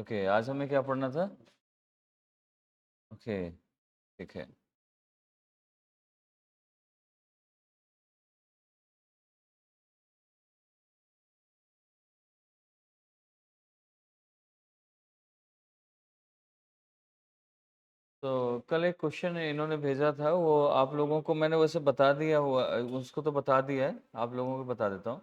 Okay, आज हमें क्या पढ़ना था? ओके, ठीक है। तो कल एक क्वेश्चन इन्होंने भेजा था, वो आप लोगों को मैंने वैसे बता दिया हुआ, उसको तो बता दिया है, आप लोगों को बता देता हूँ।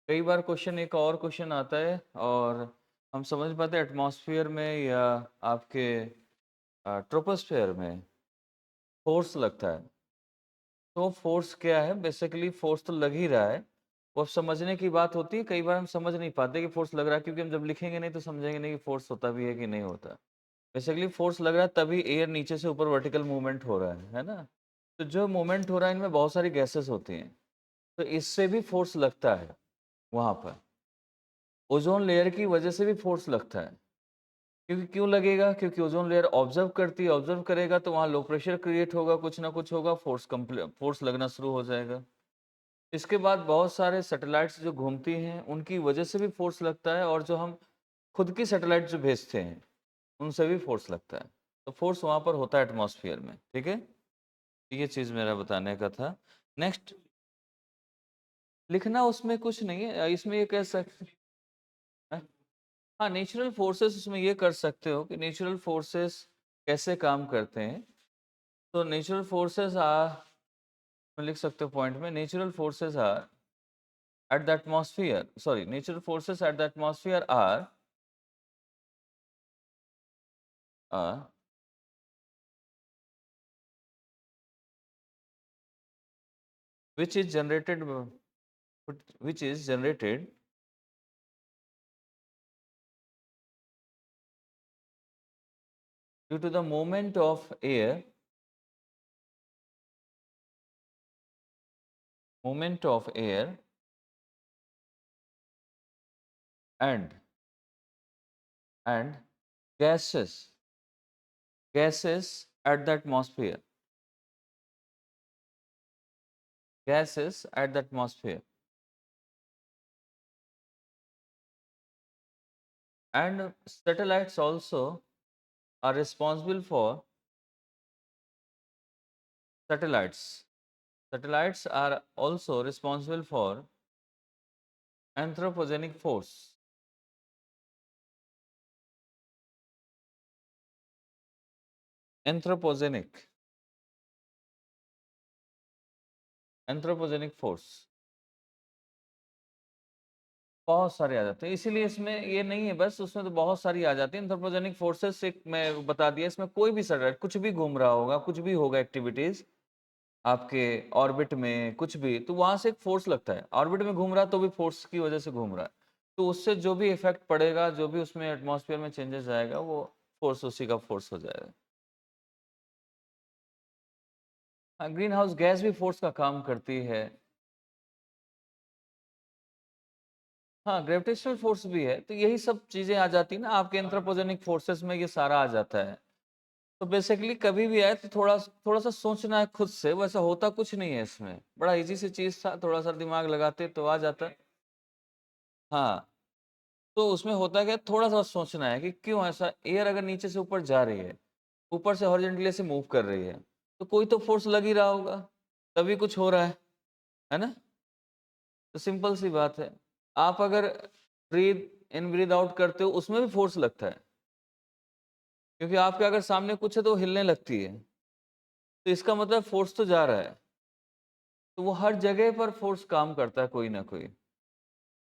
कई बार क्वेश्चन एक और क्वेश्चन आता है और हम समझ पाते हैं एटमॉस्फेयर में या आपके ट्रोपोस्फेयर में फोर्स लगता है। तो फोर्स क्या है? बेसिकली फोर्स तो लग ही रहा है। वो समझने की बात होती है, कई बार हम समझ नहीं पाते कि फोर्स लग रहा है, क्योंकि हम जब लिखेंगे नहीं तो समझेंगे नहीं कि फोर्स होता भी है कि नहीं होता। बेसिकली फोर्स लग रहा है तभी एयर नीचे से ऊपर वर्टिकल मूवमेंट हो रहा है ना? तो जो मूवमेंट हो रहा है इनमें बहुत सारी गैसेस होती हैं, तो इससे भी फोर्स लगता है वहाँ पर। ओज़ोन लेयर की वजह से भी फोर्स लगता है। क्योंकि क्यों लगेगा? क्योंकि ओज़ोन लेयर ऑब्ज़र्व करती है, ऑब्ज़र्व करेगा तो वहाँ लो प्रेशर क्रिएट होगा, कुछ ना कुछ होगा, फोर्स लगना शुरू हो जाएगा। इसके बाद बहुत सारे सैटेलाइट्स जो घूमती हैं, उनकी वजह से भी फोर्स लगता है, और जो हम खुद की सैटेलाइट जो भेजते हैं, उनसे भी फोर्स लगता है। तो फोर्स वहाँ पर होता है एटमॉस्फेयर में, ठीक है? ये चीज़ मेरा बताने का था। नेक्स्ट, लिखना उसमें कुछ नहीं है, इसमें ये कह सकते हैं, हाँ, नेचुरल फोर्सेस उसमें ये कर सकते हो कि नेचुरल फोर्सेस कैसे काम करते हैं। तो नेचुरल फोर्सेस लिख सकते हो पॉइंट में, natural forces are at the atmosphere, sorry, natural forces at the atmosphere are which is generated which is generated due to the movement of air, movement of air and and gases, gases at the atmosphere, gases at the atmosphere. And satellites also are responsible for, satellites satellites are also responsible for anthropogenic force, anthropogenic anthropogenic force। बहुत सारे आ जाते हैं, इसीलिए इसमें ये नहीं है बस, उसमें तो बहुत सारी आ जाती है। एंथ्रोपोजेनिक फोर्सेस एक मैं बता दिया, इसमें कोई भी सैटेलाइट कुछ भी घूम रहा होगा, कुछ भी होगा एक्टिविटीज आपके ऑर्बिट में, कुछ भी, तो वहां से एक फोर्स लगता है। ऑर्बिट में घूम रहा है तो भी फोर्स की वजह से घूम रहा है, तो उससे जो भी इफेक्ट पड़ेगा, जो भी उसमें एटमॉस्फेयर में चेंजेस आएगा, वो फोर्स उसी का फोर्स हो जाएगा। हाँ, ग्रीन हाउस गैस भी फोर्स का काम करती है। हाँ, ग्रेविटेशनल फोर्स भी है, तो यही सब चीजें आ जाती है ना आपके एंथ्रोपोजेनिक फोर्सेस में, ये सारा आ जाता है। तो बेसिकली कभी भी आए तो थोड़ा थोड़ा सा सोचना है खुद से, वैसा होता कुछ नहीं है इसमें, बड़ा इजी सी चीज था, थोड़ा सा दिमाग लगाते तो आ जाता। हाँ, तो उसमें होता क्या, थोड़ा सा सोचना है कि क्यों ऐसा, एयर अगर नीचे से ऊपर जा रही है, ऊपर से हॉरिजॉन्टली से मूव कर रही है, तो कोई तो फोर्स लग ही रहा होगा, तभी कुछ हो रहा है ना? तो सिंपल सी बात है। आप अगर ब्रीथ इन ब्रीथ आउट करते हो, उसमें भी फोर्स लगता है, क्योंकि आपके अगर सामने कुछ है तो वो हिलने लगती है, तो इसका मतलब फोर्स तो जा रहा है। तो वो हर जगह पर फोर्स काम करता है, कोई ना कोई।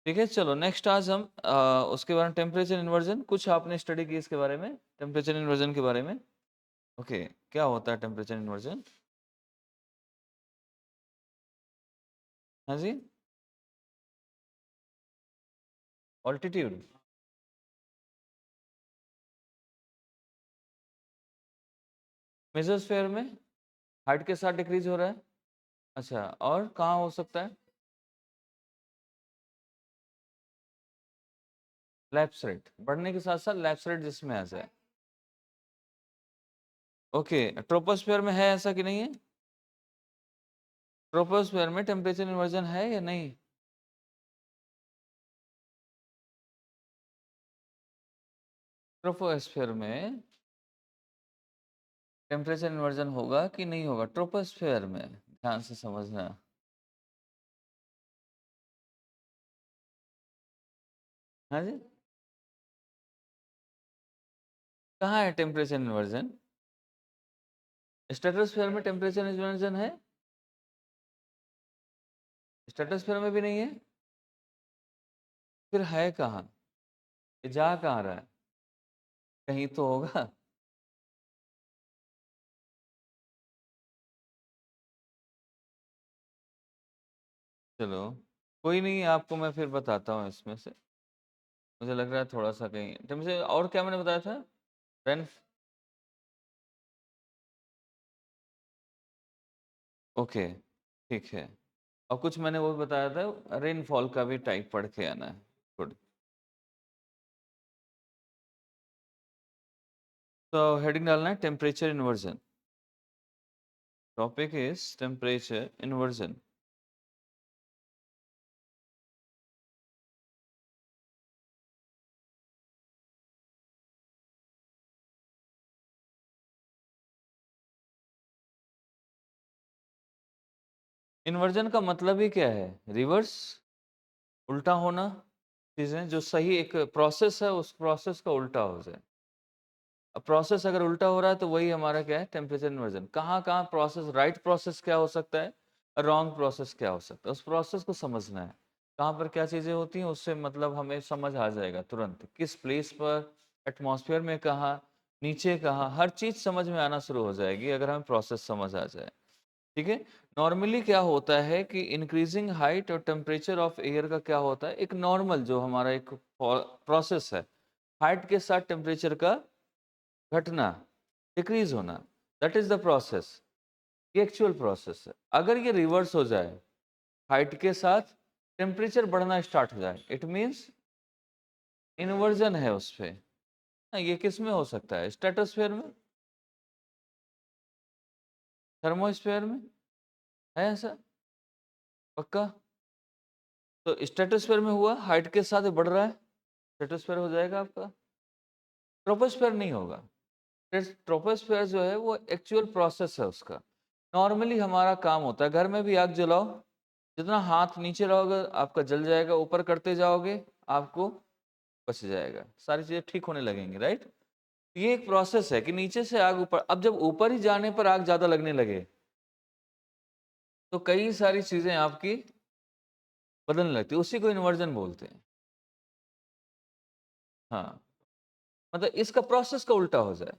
ठीक है, चलो नेक्स्ट आज हम उसके बारे में, टेम्परेचर इन्वर्जन, कुछ आपने स्टडी की इसके बारे में, टेम्परेचर इन्वर्जन के बारे में? ओके, क्या होता है टेम्परेचर इन्वर्जन? हाँ जी, ऑल्टीट्यूड, मेसोस्फेयर में हाइट के साथ डिक्रीज हो रहा है। अच्छा, और कहाँ हो सकता है? लैप्स रेट बढ़ने के साथ साथ लैप्स रेट जिसमें आ जाए। ओके, ट्रोपोस्फेयर में है ऐसा कि नहीं है? ट्रोपोस्फेयर में टेम्परेचर इन्वर्जन है या नहीं? ट्रोपोस्फेयर में टेम्परेचर इन्वर्जन होगा कि नहीं होगा? ट्रोपोस्फेयर में, ध्यान से समझना। हाँ जी, कहाँ है टेम्परेचर इन्वर्जन? स्ट्रेटोस्फेयर में टेम्परेचर इन्वर्जन है? स्ट्रेटोस्फेयर में भी नहीं है? फिर है कहाँ? ये जा कहाँ रहा है? कहीं तो होगा। चलो, कोई नहीं, आपको मैं फिर बताता हूँ इसमें से। मुझे लग रहा है थोड़ा सा कहीं टेम्परेचर, और क्या मैंने बताया था? रेन, ओके, ठीक है। और कुछ मैंने वो बताया था, रेनफॉल का भी टाइप पढ़ के आना है। गुड। तो हेडिंग डालना है temperature inversion. Topic is temperature inversion. Inversion का मतलब ही क्या है? रिवर्स, उल्टा होना। चीजें जो सही एक प्रोसेस है, उस प्रोसेस का उल्टा हो जाए। अब प्रोसेस अगर उल्टा हो रहा है तो वही हमारा क्या है? Temperature inversion. कहाँ कहाँ प्रोसेस, राइट प्रोसेस क्या हो सकता है, रॉन्ग प्रोसेस क्या हो सकता है, उस प्रोसेस को समझना है। कहाँ पर क्या चीज़ें होती हैं, उससे मतलब हमें समझ आ जाएगा तुरंत, किस प्लेस पर, एटमॉस्फेयर में कहाँ, नीचे कहाँ, हर चीज़ समझ में आना शुरू हो जाएगी अगर हमें प्रोसेस समझ आ जाए। ठीक है। नॉर्मली क्या होता है कि इंक्रीजिंग हाइट और टेम्परेचर ऑफ एयर का क्या होता है, एक नॉर्मल जो हमारा एक प्रोसेस है, हाइट के साथ टेम्परेचर का घटना, डिक्रीज होना, दैट इज द प्रोसेस। ये एक्चुअल प्रोसेस है। अगर ये रिवर्स हो जाए, हाइट के साथ टेम्परेचर बढ़ना स्टार्ट हो जाए, इट मीन्स इन्वर्जन है उस पे। ये किस में हो सकता है? स्ट्रेटोस्फेयर में, थर्मोस्फेयर में, है ऐसा? पक्का? तो स्ट्रेटोस्फेयर में हुआ, हाइट के साथ बढ़ रहा है, स्ट्रेटोस्फेयर हो जाएगा आपका। ट्रोपोस्फेयर नहीं होगा। ट्रोपोस्फेयर जो है वो एक्चुअल प्रोसेस है उसका। नॉर्मली हमारा काम होता है, घर में भी आग जलाओ, जितना हाथ नीचे रहोगे आपका जल जाएगा, ऊपर करते जाओगे आपको बच जाएगा, सारी चीजें ठीक होने लगेंगी, राइट? ये एक प्रोसेस है कि नीचे से आग ऊपर, अब जब ऊपर ही जाने पर आग ज्यादा लगने लगे तो कई सारी चीजें आपकी बदलने लगती है, उसी को इन्वर्जन बोलते हैं। हाँ, मतलब इसका प्रोसेस का उल्टा हो जाए।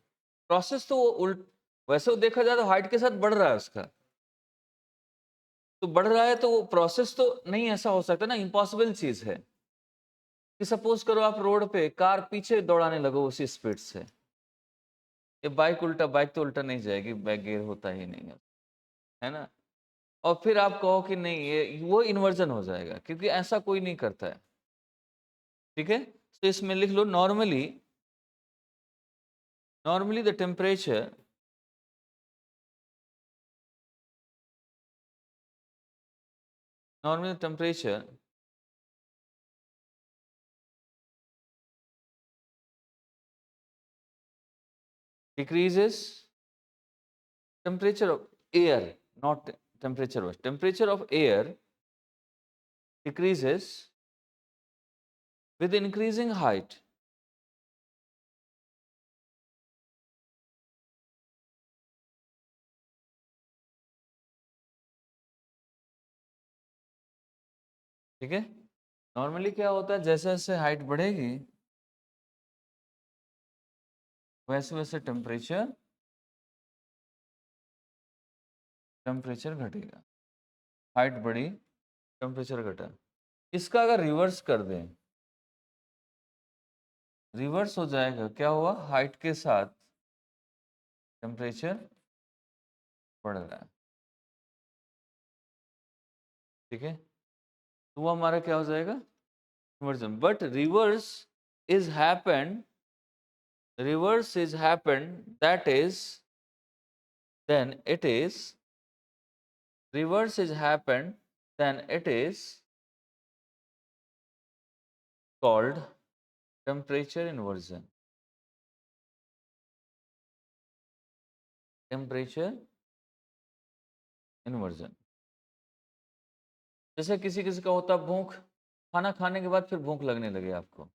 प्रोसेस तो वो उल्ट, वैसे वो देखा जाए तो हाइट के साथ बढ़ रहा है उसका, तो बढ़ रहा है तो वो प्रोसेस तो नहीं ऐसा हो सकता ना, इम्पॉसिबल चीज है। कि सपोज करो आप रोड पे कार पीछे दौड़ाने लगो उसी स्पीड से, ये बाइक उल्टा, बाइक तो उल्टा नहीं जाएगी, बैक गियर होता ही नहीं है ना? और फिर आप कहो कि नहीं, ये वो इन्वर्जन हो जाएगा, क्योंकि ऐसा कोई नहीं करता है। ठीक है, तो इसमें लिख लो normally, normally the temperature, normally the temperature decreases, temperature of air, not temperature was, temperature of air decreases with increasing height. ठीक है, नॉर्मली क्या होता है, जैसे जैसे हाइट बढ़ेगी वैसे वैसे टेम्परेचर, टेम्परेचर घटेगा। हाइट बढ़ी, टेम्परेचर घटा। इसका अगर रिवर्स कर दें, रिवर्स हो जाएगा, क्या हुआ, हाइट के साथ टेम्परेचर बढ़ रहा है। ठीक है, तो वो हमारा क्या हो जाएगा, inversion. But reverse is happened, reverse is happened, that is, then it is, reverse is happened, then it is called temperature inversion. Temperature inversion. जैसे किसी किसी का होता है भूख, खाना खाने के बाद फिर भूख लगने लगे आपको,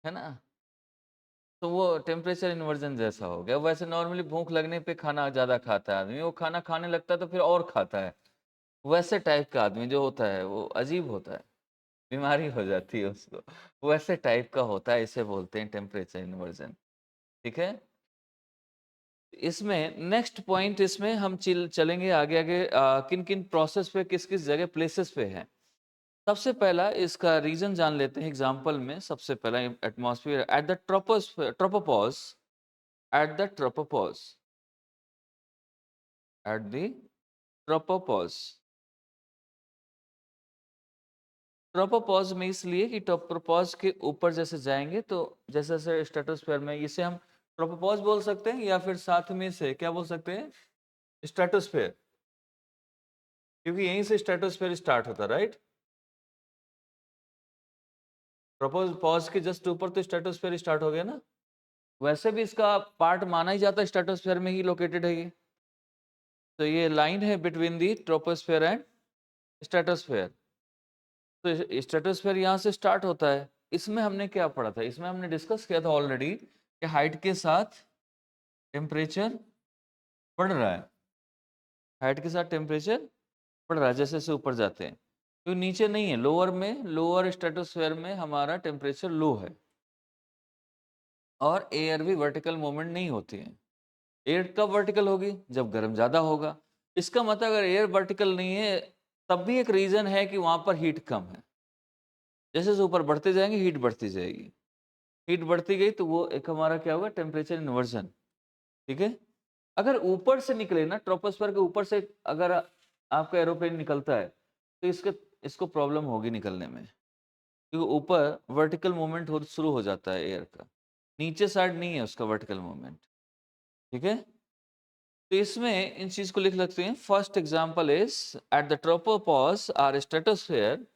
है ना? तो वो टेम्परेचर इन्वर्जन जैसा हो गया। वैसे नॉर्मली भूख लगने पे खाना ज़्यादा खाता है आदमी, वो खाना खाने लगता है तो फिर और खाता है। वैसे टाइप का आदमी जो होता है वो अजीब होता है, बीमारी हो जाती है उसको। वैसे टाइप का होता है, इसे बोलते हैं टेम्परेचर इन्वर्जन, ठीक है? इसमें नेक्स्ट पॉइंट, इसमें हम चलेंगे आगे आगे किन किन प्रोसेस पे, किस किस जगह प्लेसेस पे है। सबसे पहला इसका रीजन जान लेते हैं एग्जांपल में। सबसे पहला atmosphere eight the tropopause, eight the tropopause, eight the tropopause. Tropopause में इसलिए कि ट्रोपोपॉज के ऊपर जैसे जाएंगे तो जैसे जैसे स्ट्रेटोस्फेयर में, इसे हम ट्रोपोपॉज बोल सकते हैं या फिर साथ में से क्या बोल सकते हैं, स्ट्रेटोस्फेयर, क्योंकि यहीं से स्ट्रेटोस्फेयर स्टार्ट होता है, राइट? ट्रोपोपॉज के जस्ट ऊपर तो स्ट्रेटोस्फेयर स्टार्ट हो गया ना। वैसे भी इसका पार्ट माना ही जाता है, स्ट्रेटोस्फेयर में ही लोकेटेड है ये। तो ये लाइन है between the troposphere and stratosphere. तो स्ट्रेटोस्फेयर यहाँ से स्टार्ट होता है। इसमें हमने क्या पढ़ा था, इसमें हमने डिस्कस किया था ऑलरेडी कि हाइट के साथ टेम्परेचर बढ़ रहा है, हाइट के साथ टेम्परेचर बढ़ रहा है जैसे जैसे ऊपर जाते हैं। तो नीचे नहीं है, लोअर में, लोअर स्ट्रेटोस्फेयर में हमारा टेम्परेचर लो है और एयर भी वर्टिकल मूवमेंट नहीं होती है। एयर कब वर्टिकल होगी, जब गर्म ज़्यादा होगा। इसका मतलब अगर एयर वर्टिकल नहीं है तब भी एक रीज़न है कि वहाँ पर हीट कम है। जैसे जैसे ऊपर बढ़ते जाएंगे हीट बढ़ती जाएगी, हीट बढ़ती गई तो वो एक हमारा क्या होगा, टेम्परेचर इन्वर्जन, ठीक है? अगर ऊपर से निकले ना, ट्रोपोस्फेयर के ऊपर से अगर आपका एरोप्लेन निकलता है तो इसको प्रॉब्लम होगी निकलने में, क्योंकि ऊपर वर्टिकल मूवमेंट हो शुरू हो जाता है एयर का, नीचे साइड नहीं है उसका वर्टिकल मूवमेंट, ठीक है? तो इसमें इन चीज को लिख सकते हैं। First example is at the tropopause or stratosphere,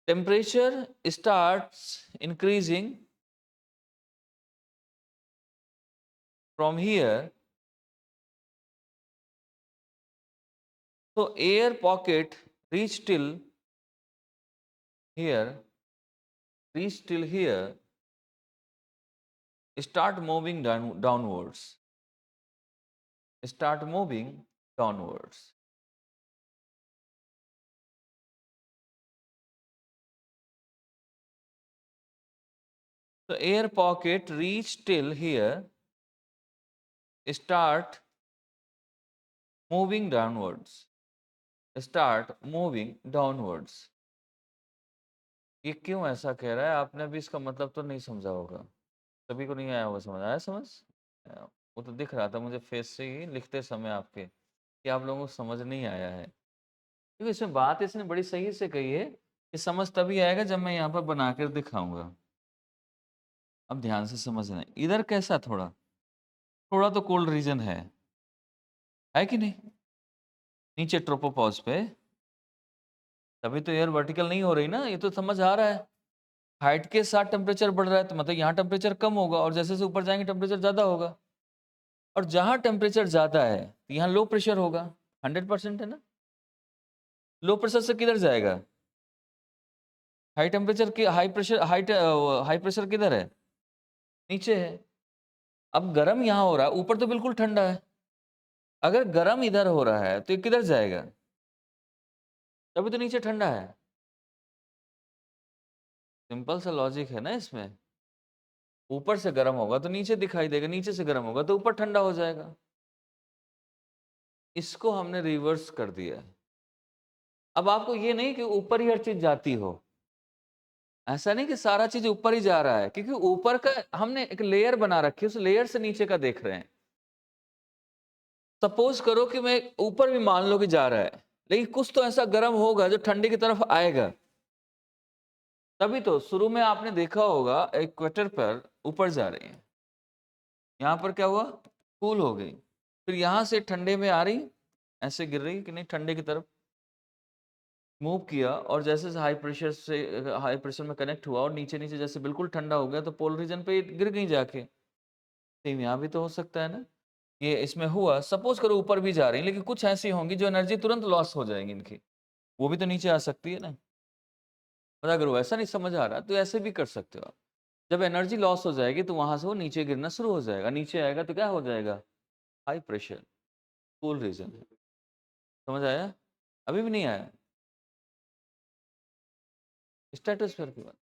temperature starts increasing from here. So air pocket reach till here, reach till here, start moving downwards, start moving downwards. So air pocket reach till here, start moving downwards, start moving downwards. ये क्यों ऐसा कह रहा है, आपने भी इसका मतलब तो नहीं समझा होगा, सभी को नहीं आया होगा समझ। आया समझ? वो तो दिख रहा था मुझे फेस से ही लिखते समय आपके कि आप लोगों को समझ नहीं आया है, क्योंकि इसमें बात इसने बड़ी सही से कही है कि समझ तभी आएगा जब मैं यहाँ पर बना कर दिखाऊंगा। अब ध्यान से समझना, इधर कैसा थोड़ा थोड़ा तो कोल्ड रीजन है कि नहीं? नीचे ट्रोपोपॉज पे तभी तो एयर वर्टिकल नहीं हो रही ना, ये तो समझ आ रहा है। हाइट के साथ टेम्परेचर बढ़ रहा है तो मतलब यहाँ टेम्परेचर कम होगा और जैसे जैसे ऊपर जाएंगे टेम्परेचर ज़्यादा होगा, और जहाँ टेम्परेचर ज़्यादा है तो यहाँ लो प्रेशर होगा। 100% है ना? लो प्रेशर से किधर जाएगा? हाई टेम्परेचर की हाई प्रेशर किधर है? नीचे है। अब गर्म यहाँ हो रहा है, ऊपर तो बिल्कुल ठंडा है। अगर गर्म इधर हो रहा है तो ये किधर जाएगा? तभी तो नीचे ठंडा है। सिंपल सा लॉजिक है ना इसमें। ऊपर से गर्म होगा तो नीचे दिखाई देगा, नीचे से गर्म होगा तो ऊपर ठंडा हो जाएगा। इसको हमने रिवर्स कर दिया है। अब आपको ये नहीं कि ऊपर ही हर चीज जाती हो, ऐसा नहीं कि सारा चीज ऊपर ही जा रहा है, क्योंकि ऊपर का हमने एक लेयर बना रखी है, उस लेयर से नीचे का देख रहे हैं। सपोज करो कि मैं ऊपर भी मान लो कि जा रहा है, लेकिन कुछ तो ऐसा गर्म होगा जो ठंडी की तरफ आएगा। तभी तो शुरू में आपने देखा होगा इक्वेटर पर ऊपर जा रही है, यहाँ पर क्या हुआ, कूल हो गई, फिर यहाँ से ठंडे में आ रही, ऐसे गिर रही कि नहीं ठंडे की तरफ, मूव किया और जैसे हाई प्रेशर में कनेक्ट हुआ और नीचे नीचे जैसे बिल्कुल ठंडा हो गया तो पोल रीजन पे गिर गई जाके। सेम यहाँ भी तो हो सकता है ना, ये इसमें हुआ, सपोज करो ऊपर भी जा रही है लेकिन कुछ ऐसी होंगी जो एनर्जी तुरंत लॉस हो जाएगी इनकी, वो भी तो नीचे आ सकती है ना। और अगर वो ऐसा नहीं समझ आ रहा तो ऐसे भी कर सकते हो आप। जब एनर्जी लॉस हो जाएगी तो वहां से वो नीचे गिरना शुरू हो जाएगा, नीचे आएगा तो क्या हो जाएगा, हाई प्रेशर, कूल रीजन है। समझ आया? अभी भी नहीं आया? स्ट्रेटोस्फीयर की बात।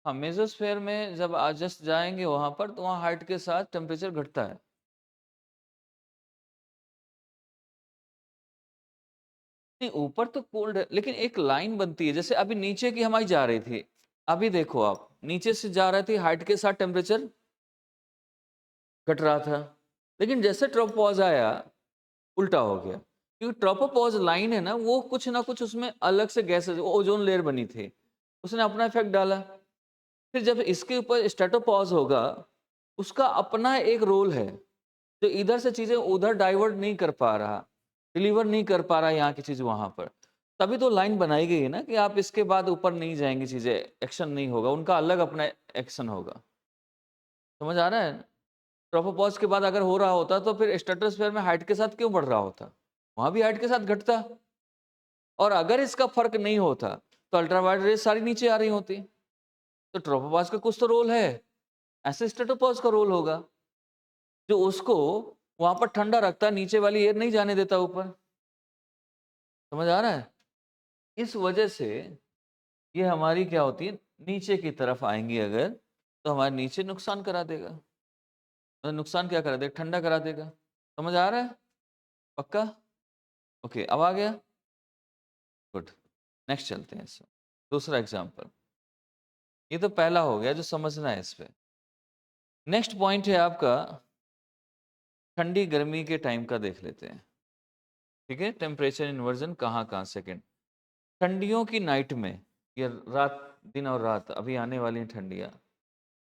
हाँ, मेसोस्फेयर में जब आज जस्ट जाएंगे वहां पर तो वहां हाइट के साथ टेम्परेचर घटता है। नहीं, ऊपर तो कोल्ड है लेकिन एक लाइन बनती है, जैसे अभी नीचे की हमारी जा रही थी, अभी देखो आप नीचे से जा रही थी, हाइट के साथ टेम्परेचर घट रहा था, लेकिन जैसे ट्रोपोपॉज आया उल्टा हो गया, क्योंकि ट्रोपोपॉज लाइन है ना, वो कुछ ना कुछ उसमें अलग से गैसेज, ओजोन लेयर बनी थी, उसने अपना इफेक्ट डाला। फिर जब इसके ऊपर स्ट्रेटोपॉज होगा, उसका अपना एक रोल है, जो इधर से चीजें उधर डाइवर्ट नहीं कर पा रहा, डिलीवर नहीं कर पा रहा यहाँ की चीज वहां पर। तभी तो लाइन बनाई गई है ना कि आप इसके बाद ऊपर नहीं जाएंगी, चीजें एक्शन नहीं होगा, उनका अलग अपना एक्शन होगा। समझ आ रहा है? ट्रोपोपॉज के बाद अगर हो रहा होता तो फिर स्ट्रेटोस्फीयर में हाइट के साथ क्यों बढ़ रहा होता, वहां भी हाइट के साथ घटता। और अगर इसका फर्क नहीं होता तो अल्ट्रावायलेट रेज सारी नीचे आ रही होती। तो ट्रोपोपॉज का कुछ तो रोल है, ऐसे स्ट्रेटोपॉज का रोल होगा जो उसको वहां पर ठंडा रखता है, नीचे वाली एयर नहीं जाने देता ऊपर। समझ आ रहा है? इस वजह से ये हमारी क्या होती है, नीचे की तरफ आएंगी अगर, तो हमारे नीचे नुकसान करा देगा। मतलब नुकसान क्या करा देगा, ठंडा करा देगा। समझ आ रहा है? पक्का? ओके, अब आ गया, गुड। नेक्स्ट चलते हैं इसमें, दूसरा एग्जाम्पल। ये तो पहला हो गया जो समझना है इस पे। नेक्स्ट पॉइंट है आपका ठंडी गर्मी के टाइम का, देख लेते हैं। ठीक है, टेम्परेचर इन्वर्जन कहाँ कहाँ सेकेंड। ठंडियों की नाइट में, ये रात, दिन और रात, अभी आने वाली हैं ठंडियाँ,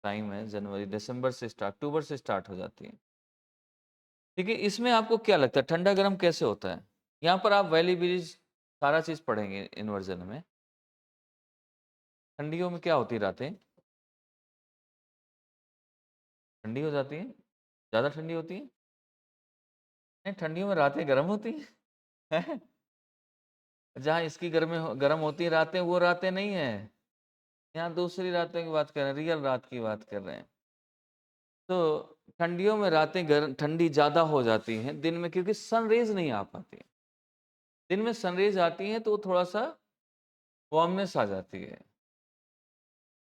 टाइम है जनवरी दिसंबर से स्टार्ट, अक्टूबर से स्टार्ट हो जाती है। ठीक है, इसमें आपको क्या लगता है ठंडा गर्म कैसे होता है? यहाँ पर आप वैली ब्रिज सारा चीज पढ़ेंगे इन्वर्जन में। ठंडियों में क्या होती है, रातें ठंडी हो जाती है, ज्यादा ठंडी होती है। नहीं, ठंडियों में रातें गर्म होती हैं। जहाँ इसकी गर्म होती है रातें, वो रातें नहीं है। यहाँ दूसरी रातों की बात कर रहे हैं, रियल रात की बात कर रहे हैं। तो ठंडियों में रातें गर्म ठंडी ज़्यादा हो जाती हैं दिन में, क्योंकि सनरेज नहीं आ पाती। दिन में सनरेज आती हैं तो वो थोड़ा सा वार्मनेस आ जाती है।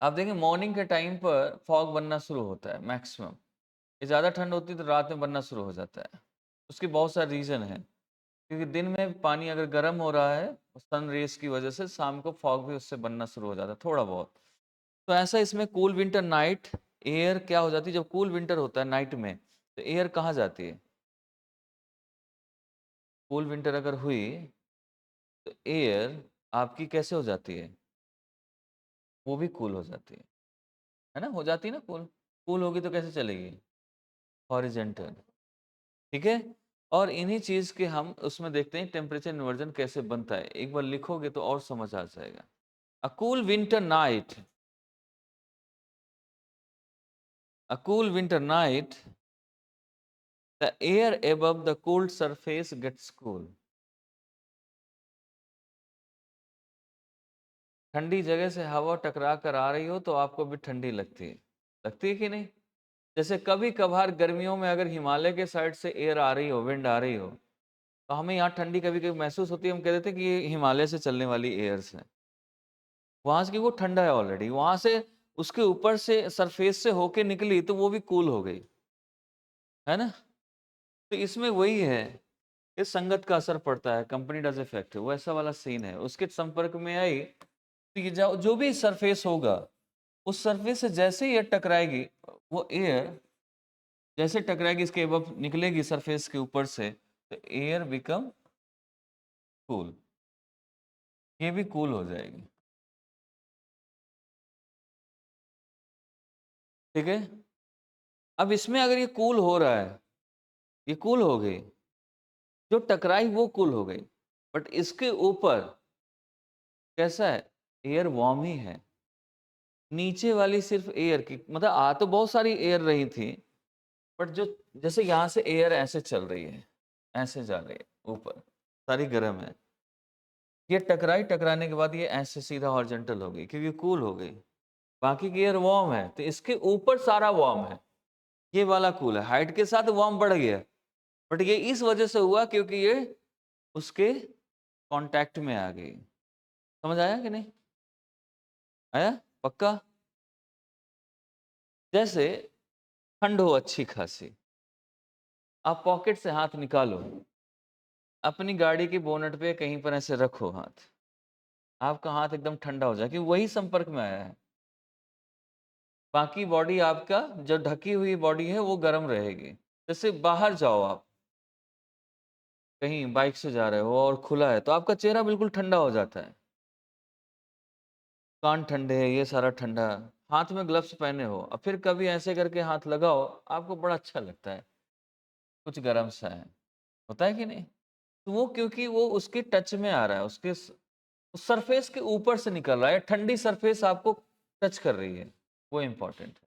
आप देखें मॉर्निंग के टाइम पर फॉग बनना शुरू होता है मैक्सिमम। ये ज़्यादा ठंड होती है तो रात में बनना शुरू हो जाता है। उसके बहुत सारे रीज़न हैं, क्योंकि दिन में पानी अगर गर्म हो रहा है सन रेज की वजह से, शाम को फॉग भी उससे बनना शुरू हो जाता है थोड़ा बहुत। तो ऐसा इसमें कूल विंटर नाइट, एयर क्या हो जाती है जब कूल विंटर होता है नाइट में, तो एयर कहाँ जाती है? कूल विंटर अगर हुई तो एयर आपकी कैसे हो जाती है? वो भी कूल हो जाती है ना, हो जाती है ना कूल। कूल होगी तो कैसे चलेगी? हॉरिजेंटल। ठीक है। और इन्हीं चीज के हम उसमें देखते हैं टेम्परेचर इन्वर्जन कैसे बनता है, एक बार लिखोगे तो और समझ आ जाएगा। A cool winter night, a cool winter night, the air above the cold surface gets cool। ठंडी जगह से हवा टकरा कर आ रही हो तो आपको भी ठंडी लगती है कि नहीं? जैसे कभी कभार गर्मियों में अगर हिमालय के साइड से एयर आ रही हो, विंड आ रही हो, तो हमें यहाँ ठंडी कभी कभी महसूस होती है, हम कह देते हैं कि ये हिमालय से चलने वाली एयर्स है। वहां से कि वो ठंडा है ऑलरेडी, वहां से उसके ऊपर से सरफेस से होके निकली तो वो भी कूल हो गई, है ना। तो इसमें वही है, इस संगत का असर पड़ता है, कंपनी डज इफेक्ट, वो ऐसा वाला सीन है। उसके संपर्क में आई तो ये जो भी सरफेस होगा, उस सरफेस से जैसे ही एयर टकराएगी, वो एयर जैसे टकराएगी इसके अब निकलेगी सरफेस के ऊपर से, तो एयर बिकम कूल, ये भी कूल हो जाएगी। ठीक है। अब इसमें अगर ये कूल हो रहा है, ये कूल हो गई, जो टकराई वो कूल हो गई, बट इसके ऊपर कैसा है, एयर वार्म ही है। नीचे वाली सिर्फ एयर की, मतलब आ तो बहुत सारी एयर रही थी, बट जो जैसे यहाँ से एयर ऐसे चल रही है, ऐसे जा रही है ऊपर, सारी गर्म है। ये टकराई, टकराने के बाद ये ऐसे सीधा हॉरिजॉन्टल हो गई क्योंकि कूल हो गई। बाकी की एयर वार्म है, तो इसके ऊपर सारा वार्म है, ये वाला कूल है। हाइट के साथ वार्म बढ़ गया, बट ये इस वजह से हुआ क्योंकि ये उसके कांटेक्ट में आ गई। समझ आया कि नहीं आया? पक्का? जैसे ठंड हो अच्छी खासी, आप पॉकेट से हाथ निकालो, अपनी गाड़ी की बोनट पे कहीं पर ऐसे रखो हाथ, आपका हाथ एकदम ठंडा हो जाए क्योंकि वही संपर्क में आया है। बाकी बॉडी आपका जो ढकी हुई बॉडी है वो गर्म रहेगी। जैसे बाहर जाओ आप, कहीं बाइक से जा रहे हो और खुला है तो आपका चेहरा बिल्कुल ठंडा हो जाता है, कान ठंडे है, ये सारा ठंडा। हाथ में ग्लव्स पहने हो और फिर कभी ऐसे करके हाथ लगाओ, आपको बड़ा अच्छा लगता है, कुछ गर्म सा है, होता है कि नहीं? तो वो क्योंकि वो उसके टच में आ रहा है, उसके सरफेस के ऊपर से निकल रहा है, ठंडी सरफेस आपको टच कर रही है, वो इंपॉर्टेंट है।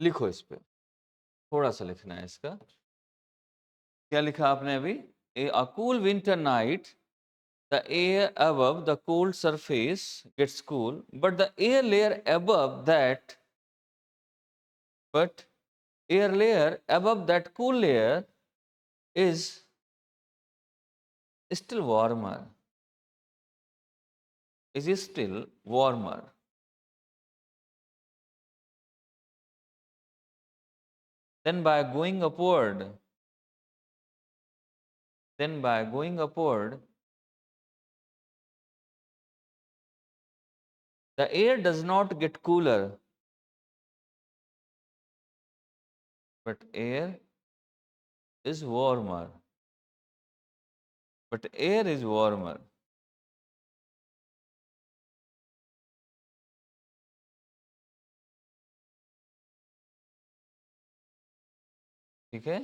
लिखो इस पे, थोड़ा सा लिखना है इसका। क्या लिखा आपने अभी? A cool winter night, the air above the cold surface gets cool, but the air layer above that, but air layer above that cool layer is still warmer. Is still warmer. Then by going upward, then by going upward, the air does not get cooler, but air is warmer. But air is warmer. ठीक है?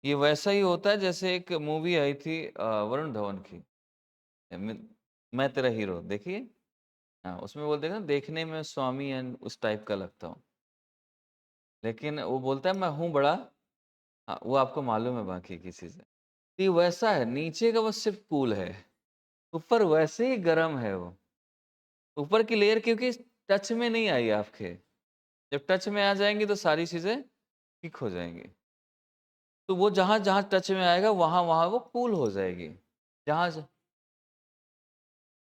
ये वैसा ही होता है जैसे एक movie आई थी वरुण धवन की, मैं मैं तेरा हीरो, देखिए। हाँ, उसमें बोलते हैं ना, देखने में स्वामी एंड उस टाइप का लगता हूँ, लेकिन वो बोलता है मैं हूँ बड़ा। हाँ, वो आपको मालूम है बाकी किसी से। तो ये वैसा है, नीचे का बस सिर्फ कूल है, ऊपर वैसे ही गर्म है वो। ऊपर की लेयर क्योंकि टच में नहीं आई आपके, जब टच में आ जाएंगी तो सारी चीजें ठीक हो जाएंगी। तो वो जहां जहां टच में आएगा वहां वहां वो कूल हो जाएगी। जहां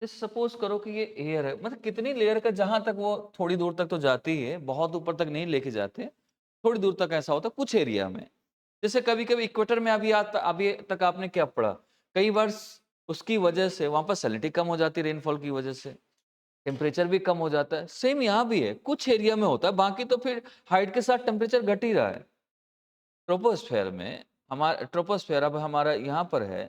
सपोज करो कि ये एयर है, मतलब कितनी लेयर का, जहां तक वो थोड़ी दूर तक तो जाती है, बहुत ऊपर तक नहीं लेके जाते, थोड़ी दूर तक ऐसा होता है कुछ एरिया में। जैसे कभी कभी इक्वेटर में अभी तक आपने क्या पढ़ा, कई बार उसकी वजह से वहां पर सैलिनिटी कम हो जाती है, रेनफॉल की वजह से टेम्परेचर भी कम हो जाता है। सेम यहाँ भी है, कुछ एरिया में होता है, बाकी तो फिर हाइट के साथ टेम्परेचर घट ही रहा है। ट्रोपोस्फेयर में, हमारा ट्रोपोस्फेयर अब हमारा यहाँ पर है,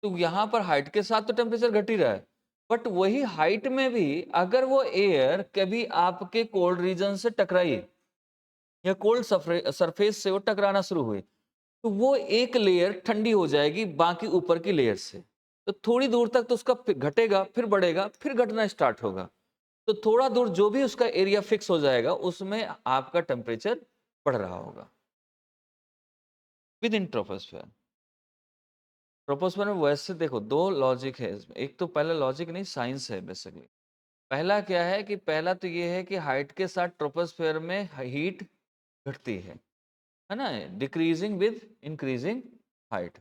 तो यहाँ पर हाइट के साथ तो टेम्परेचर घट ही रहा है, बट वही हाइट में भी अगर वो एयर कभी आपके कोल्ड रीजन से टकराई या कोल्ड सरफेस से वो टकराना शुरू हुई, तो वो एक लेयर ठंडी हो जाएगी बाकी ऊपर की लेयर से। तो थोड़ी दूर तक तो उसका घटेगा, फिर बढ़ेगा, फिर घटना स्टार्ट होगा। तो थोड़ा दूर जो भी उसका एरिया फिक्स हो जाएगा उसमें आपका टेम्परेचर बढ़ रहा होगा विद इन ट्रोपोस्फेयर। ट्रोपोस्फेयर में वैसे देखो दो लॉजिक है इसमें, एक तो पहला लॉजिक नहीं, साइंस है बेसिकली। पहला क्या है कि पहला तो ये है कि हाइट के साथ ट्रोपोस्फेयर में हीट घटती है ना, डिक्रीजिंग विद इंक्रीजिंग हाइट,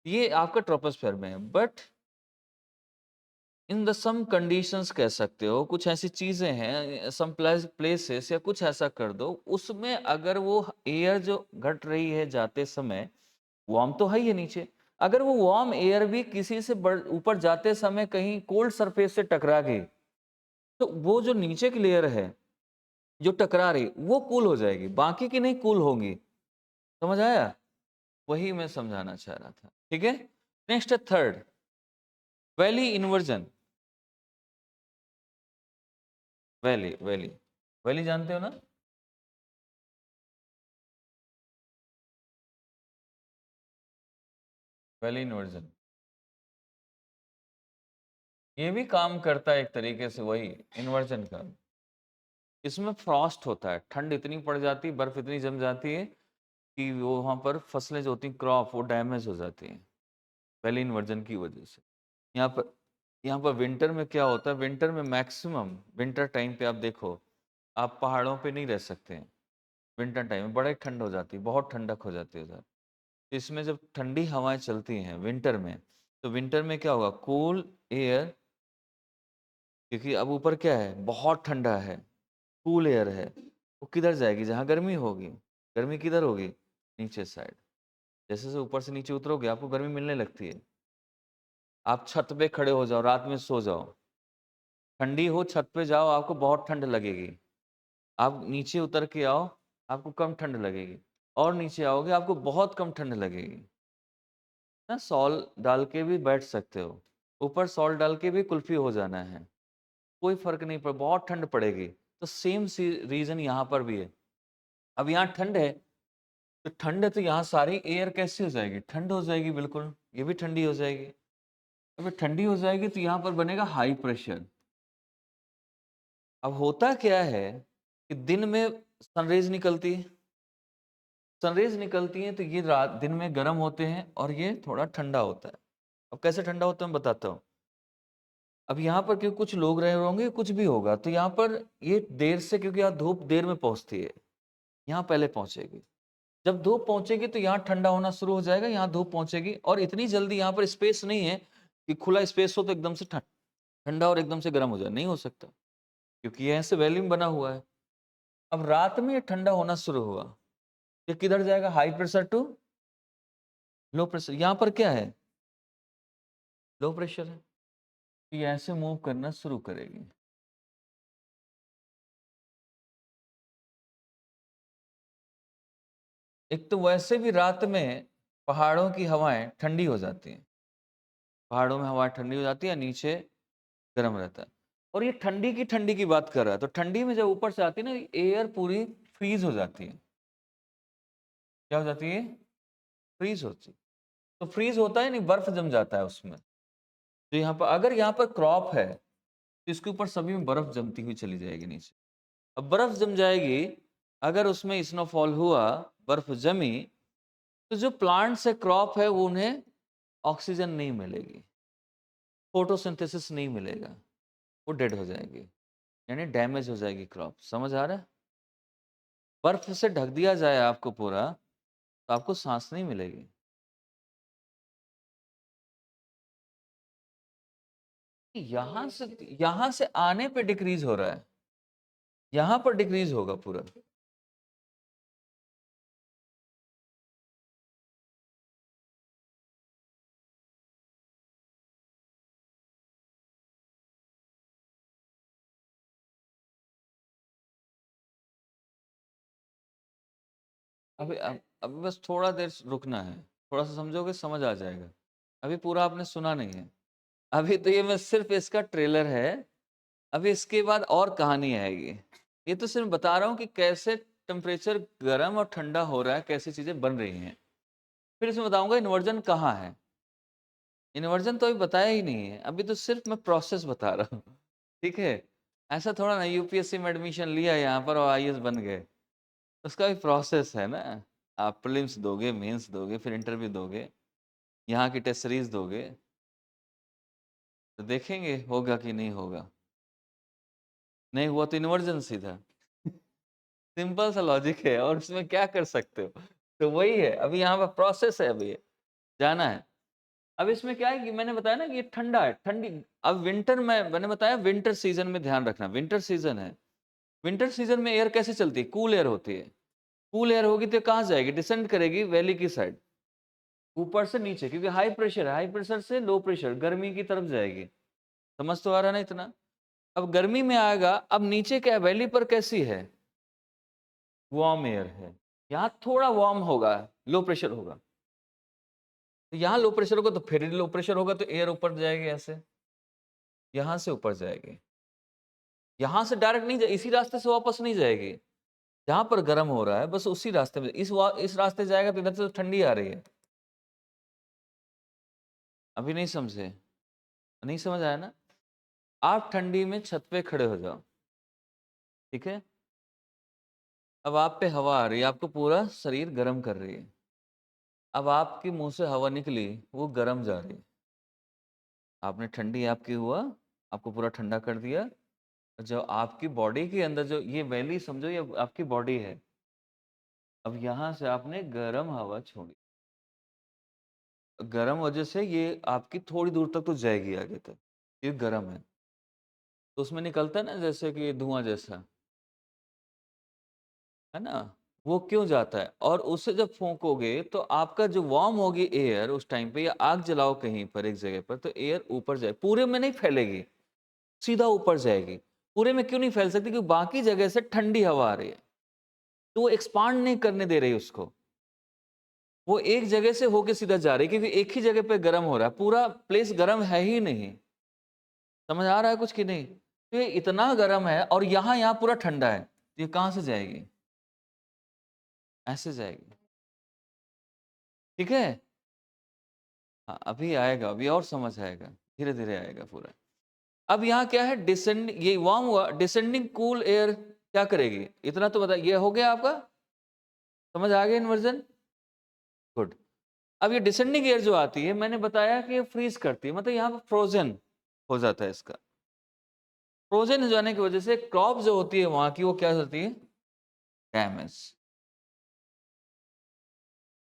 ये आपका ट्रोपोस्फेयर में है। But in the some conditions कह सकते हो, कुछ ऐसी चीजें हैं, सम प्लेसेस या कुछ ऐसा कर दो उसमें, अगर वो एयर जो घट रही है जाते समय, वार्म तो है ही है नीचे, अगर वो वार्म एयर भी किसी से ऊपर जाते समय कहीं कोल्ड सरफेस से टकरा गई, तो वो जो नीचे की लेयर है जो टकरा रही वो कूल हो जाएगी, बाकी की नहीं कूल होगी। समझ आया? वही मैं समझाना चाह रहा था, ठीक है। नेक्स्ट है third, valley inversion. Valley valley valley जानते हो ना? वैली इन्वर्जन ये भी काम करता है एक तरीके से वही इन्वर्जन का। इसमें फ्रॉस्ट होता है, ठंड इतनी पड़ जाती है, बर्फ इतनी जम जाती है कि वो वहाँ पर फसलें जो होती हैं, क्रॉप, वो डैमेज हो जाती हैं वैली इन्वर्जन की वजह से। यहाँ पर विंटर में क्या होता है, विंटर में मैक्सिमम विंटर टाइम पे आप देखो, आप पहाड़ों पे नहीं रह सकते हैं विंटर टाइम में, बड़ा ठंड हो जाती है, बहुत ठंडक हो जाती है उधर। तो इसमें जब ठंडी हवाएं चलती हैं विंटर में, तो विंटर में क्या होगा, कूल एयर, क्योंकि अब ऊपर क्या है, बहुत ठंडा है, कूल एयर है, वो किधर जाएगी, जहाँ गर्मी होगी। गर्मी किधर होगी, नीचे साइड। जैसे जैसे ऊपर से नीचे उतरोगे आपको गर्मी मिलने लगती है। आप छत पे खड़े हो जाओ, रात में सो जाओ, ठंडी हो, छत पे जाओ, आपको बहुत ठंड लगेगी। आप नीचे उतर के आओ, आपको कम ठंड लगेगी, और नीचे आओगे आपको बहुत कम ठंड लगेगी ना। सॉल डाल के भी बैठ सकते हो, ऊपर सॉल डाल के भी कुल्फी हो जाना है, कोई फर्क नहीं पड़, बहुत ठंड पड़ेगी। तो सेम सी रीजन यहाँ पर भी है। अब यहाँ ठंड है, तो ठंड है तो यहाँ सारी एयर कैसी हो जाएगी, ठंड हो जाएगी, बिल्कुल ये भी ठंडी हो जाएगी। अब ठंडी हो जाएगी तो यहाँ पर बनेगा हाई प्रेशर। अब होता क्या है कि दिन में सनरेज निकलती है, सनरेज निकलती है तो ये रात दिन में गर्म होते हैं और ये थोड़ा ठंडा होता है। अब कैसे ठंडा होता है मैं बताता हूँ। अब यहाँ पर क्योंकि कुछ लोग रहे होंगे, कुछ भी होगा, तो यहाँ पर ये देर से, क्योंकि यहाँ धूप देर में पहुंचती है, यहाँ पहले पहुंचेगी। जब धूप पहुंचेगी तो यहाँ ठंडा होना शुरू हो जाएगा, यहाँ धूप पहुंचेगी, और इतनी जल्दी यहाँ पर स्पेस नहीं है कि खुला स्पेस हो तो एकदम से ठंडा और एकदम से गर्म हो जाए, नहीं हो सकता, क्योंकि ये ऐसे वैल्यूम बना हुआ है। अब रात में ये ठंडा होना शुरू हुआ, ये किधर जाएगा, high pressure to low pressure. यहाँ पर क्या है, लो प्रेशर है, ये ऐसे मूव करना शुरू करेगी। एक तो वैसे भी रात में पहाड़ों की हवाएं ठंडी हो जाती हैं, पहाड़ों में हवा ठंडी हो जाती है, नीचे गर्म रहता है। और ये ठंडी की बात कर रहा है, तो ठंडी में जब ऊपर से आती है ना, एयर पूरी फ्रीज हो जाती है। क्या हो जाती है, फ्रीज होती है। तो फ्रीज होता है नहीं, बर्फ जम जाता है उसमें। तो यहाँ पर अगर यहाँ पर क्रॉप है तो इसके ऊपर सभी में बर्फ जमती हुई चली जाएगी नीचे। अब बर्फ जम जाएगी, अगर उसमें स्नोफॉल हुआ, बर्फ जमी, तो जो प्लांट्स है, क्रॉप है, वो उन्हें ऑक्सीजन नहीं मिलेगी, फोटोसिंथेसिस नहीं मिलेगा, वो डेड हो जाएगी, यानी डैमेज हो जाएगी क्रॉप। समझ आ रहा है? बर्फ से ढक दिया जाए आपको पूरा, तो आपको सांस नहीं मिलेगी। यहां से आने पे डिक्रीज हो रहा है, यहां पर डिक्रीज होगा पूरा। अभी बस थोड़ा देर रुकना है, थोड़ा सा समझोगे समझ आ जाएगा। अभी पूरा आपने सुना नहीं है, अभी तो ये मैं सिर्फ इसका ट्रेलर है, अभी इसके बाद और कहानी आएगी। ये तो सिर्फ बता रहा हूँ कि कैसे टेम्परेचर गर्म और ठंडा हो रहा है, कैसी चीजें बन रही हैं। फिर इसमें बताऊंगा इन्वर्जन कहाँ है। इन्वर्जन तो अभी बताया ही नहीं है, अभी तो सिर्फ मैं प्रोसेस बता रहा हूँ। ठीक है, ऐसा थोड़ा ना यूपीएससी में एडमिशन लिया यहाँ पर और आईएएस बन गए, उसका भी प्रोसेस है ना। आप प्रीलिम्स दोगे, मेंस दोगे, फिर इंटरव्यू दोगे, यहाँ की टेस्ट सीरीज दोगे, तो देखेंगे होगा कि नहीं होगा। नहीं हुआ तो इन्वर्जन सीधा। सिंपल सा लॉजिक है, और उसमें क्या कर सकते हो। तो वही है, अभी यहाँ पर प्रोसेस है, अभी जाना है। अब इसमें क्या है कि मैंने बताया ना कि ये ठंडा है, ठंडी। अब विंटर में मैंने बताया, विंटर सीजन में ध्यान रखना, विंटर सीजन है, विंटर सीजन में एयर कैसे चलती है, कूल एयर होती है। कूल एयर होगी तो कहाँ जाएगी, डिसेंड करेगी वैली की साइड, ऊपर से नीचे, क्योंकि हाई प्रेशर है, हाई प्रेशर से लो प्रेशर, गर्मी की तरफ जाएगी। समझ तो आ रहा है ना इतना। अब गर्मी में आएगा, अब नीचे क्या है, वैली पर कैसी है, वार्म एयर है, यहाँ थोड़ा वार्म होगा, लो प्रेशर होगा। तो यहाँ लो प्रेशर होगा तो फिर लो प्रेशर होगा तो एयर ऊपर जाएगी, ऐसे यहाँ से ऊपर जाएगी, यहाँ से डायरेक्ट नहीं जाए, इसी रास्ते से वापस नहीं जाएगी। जहाँ पर गर्म हो रहा है बस उसी रास्ते में, इस रास्ते जाएगा तो इधर से तो ठंडी आ रही है। अभी नहीं समझे? नहीं समझ आया ना? आप ठंडी में छत पे खड़े हो जाओ, ठीक है? अब आप पे हवा आ रही है, आपको पूरा शरीर गर्म कर रही है। अब आपके मुंह से हवा निकली, वो गर्म जा रही है। आपने ठंडी आपकी हुआ, आपको पूरा ठंडा कर दिया। जो आपकी बॉडी के अंदर जो ये वैली समझो, ये आपकी बॉडी है। अब यहाँ से आपने गर्म हवा छोड़ी, गर्म वजह से ये आपकी थोड़ी दूर तक तो जाएगी आगे तक, ये गर्म है। तो उसमें निकलता है ना जैसे कि धुआं जैसा, है ना? वो क्यों जाता है? और उससे जब फूंकोगे तो आपका जो वार्म होगी एयर उस टाइम पे, या आग जलाओ कहीं पर एक जगह पर, तो एयर ऊपर जाए, पूरे में नहीं फैलेगी, सीधा ऊपर जाएगी। पूरे में क्यों नहीं फैल सकती? क्योंकि बाकी जगह से ठंडी हवा आ रही है, तो वो एक्सपांड नहीं करने दे रही उसको। वो एक जगह से होके सीधा जा रही है, क्योंकि एक ही जगह पे गर्म हो रहा है, पूरा प्लेस गर्म है ही नहीं। समझ आ रहा है कुछ कि नहीं? तो ये इतना गर्म है और यहाँ पूरा ठंडा है, ये कहाँ से जाएगी? ऐसे जाएगी, ठीक है? हाँ, अभी आएगा, अभी और समझ आएगा, धीरे धीरे आएगा पूरा। अब यहाँ क्या है? डिसेंड, ये वार्म हुआ, डिसेंडिंग कूल एयर क्या करेगी? इतना तो बता, ये हो गया आपका, समझ आ गया इन्वर्जन? गुड। अब ये डिसेंडिंग एयर जो आती है, मैंने बताया कि ये फ्रीज करती है, मतलब यहाँ पर फ्रोजन हो जाता है इसका। फ्रोजन हो जाने की वजह से क्रॉप जो होती है वहां की, वो क्या होती है? डैमेज।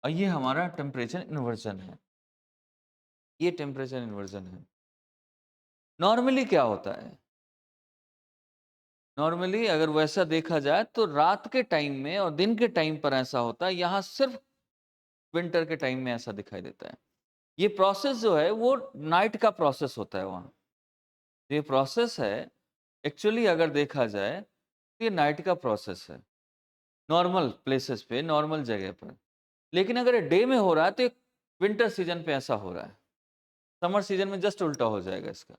और ये हमारा टेम्परेचर इन्वर्जन है, ये टेम्परेचर इन्वर्जन है। नॉर्मली क्या होता है? नॉर्मली अगर वैसा देखा जाए तो रात के टाइम में और दिन के टाइम पर ऐसा होता है, यहाँ सिर्फ विंटर के टाइम में ऐसा दिखाई देता है। ये प्रोसेस जो है वो नाइट का प्रोसेस होता है वहाँ। ये प्रोसेस है एक्चुअली अगर देखा जाए तो ये नाइट का प्रोसेस है, नॉर्मल प्लेसेस पे, नॉर्मल जगह पर। लेकिन अगर डे में हो रहा है तो विंटर सीजन पे ऐसा हो रहा है, समर सीजन में जस्ट उल्टा हो जाएगा इसका।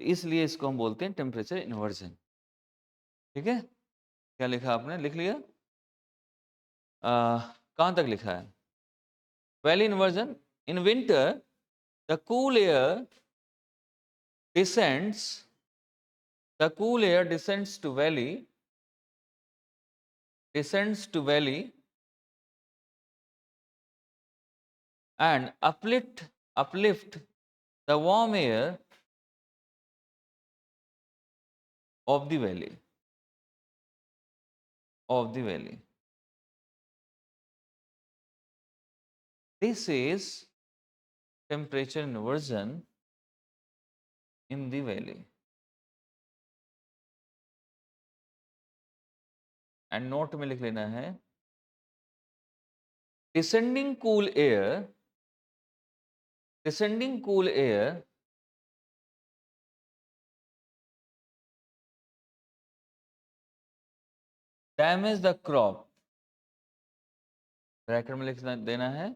इसलिए इसको हम बोलते हैं टेम्परेचर इन्वर्जन, ठीक है? क्या लिखा आपने, लिख लिया? कहाँ तक लिखा है? Valley inversion. In winter the cool air descends, the cool air descends to valley, and uplift the warm air of the valley, This is temperature inversion in the valley. And note में लिख लेना है, descending cool air damage the crop, bracket में लिख देना है,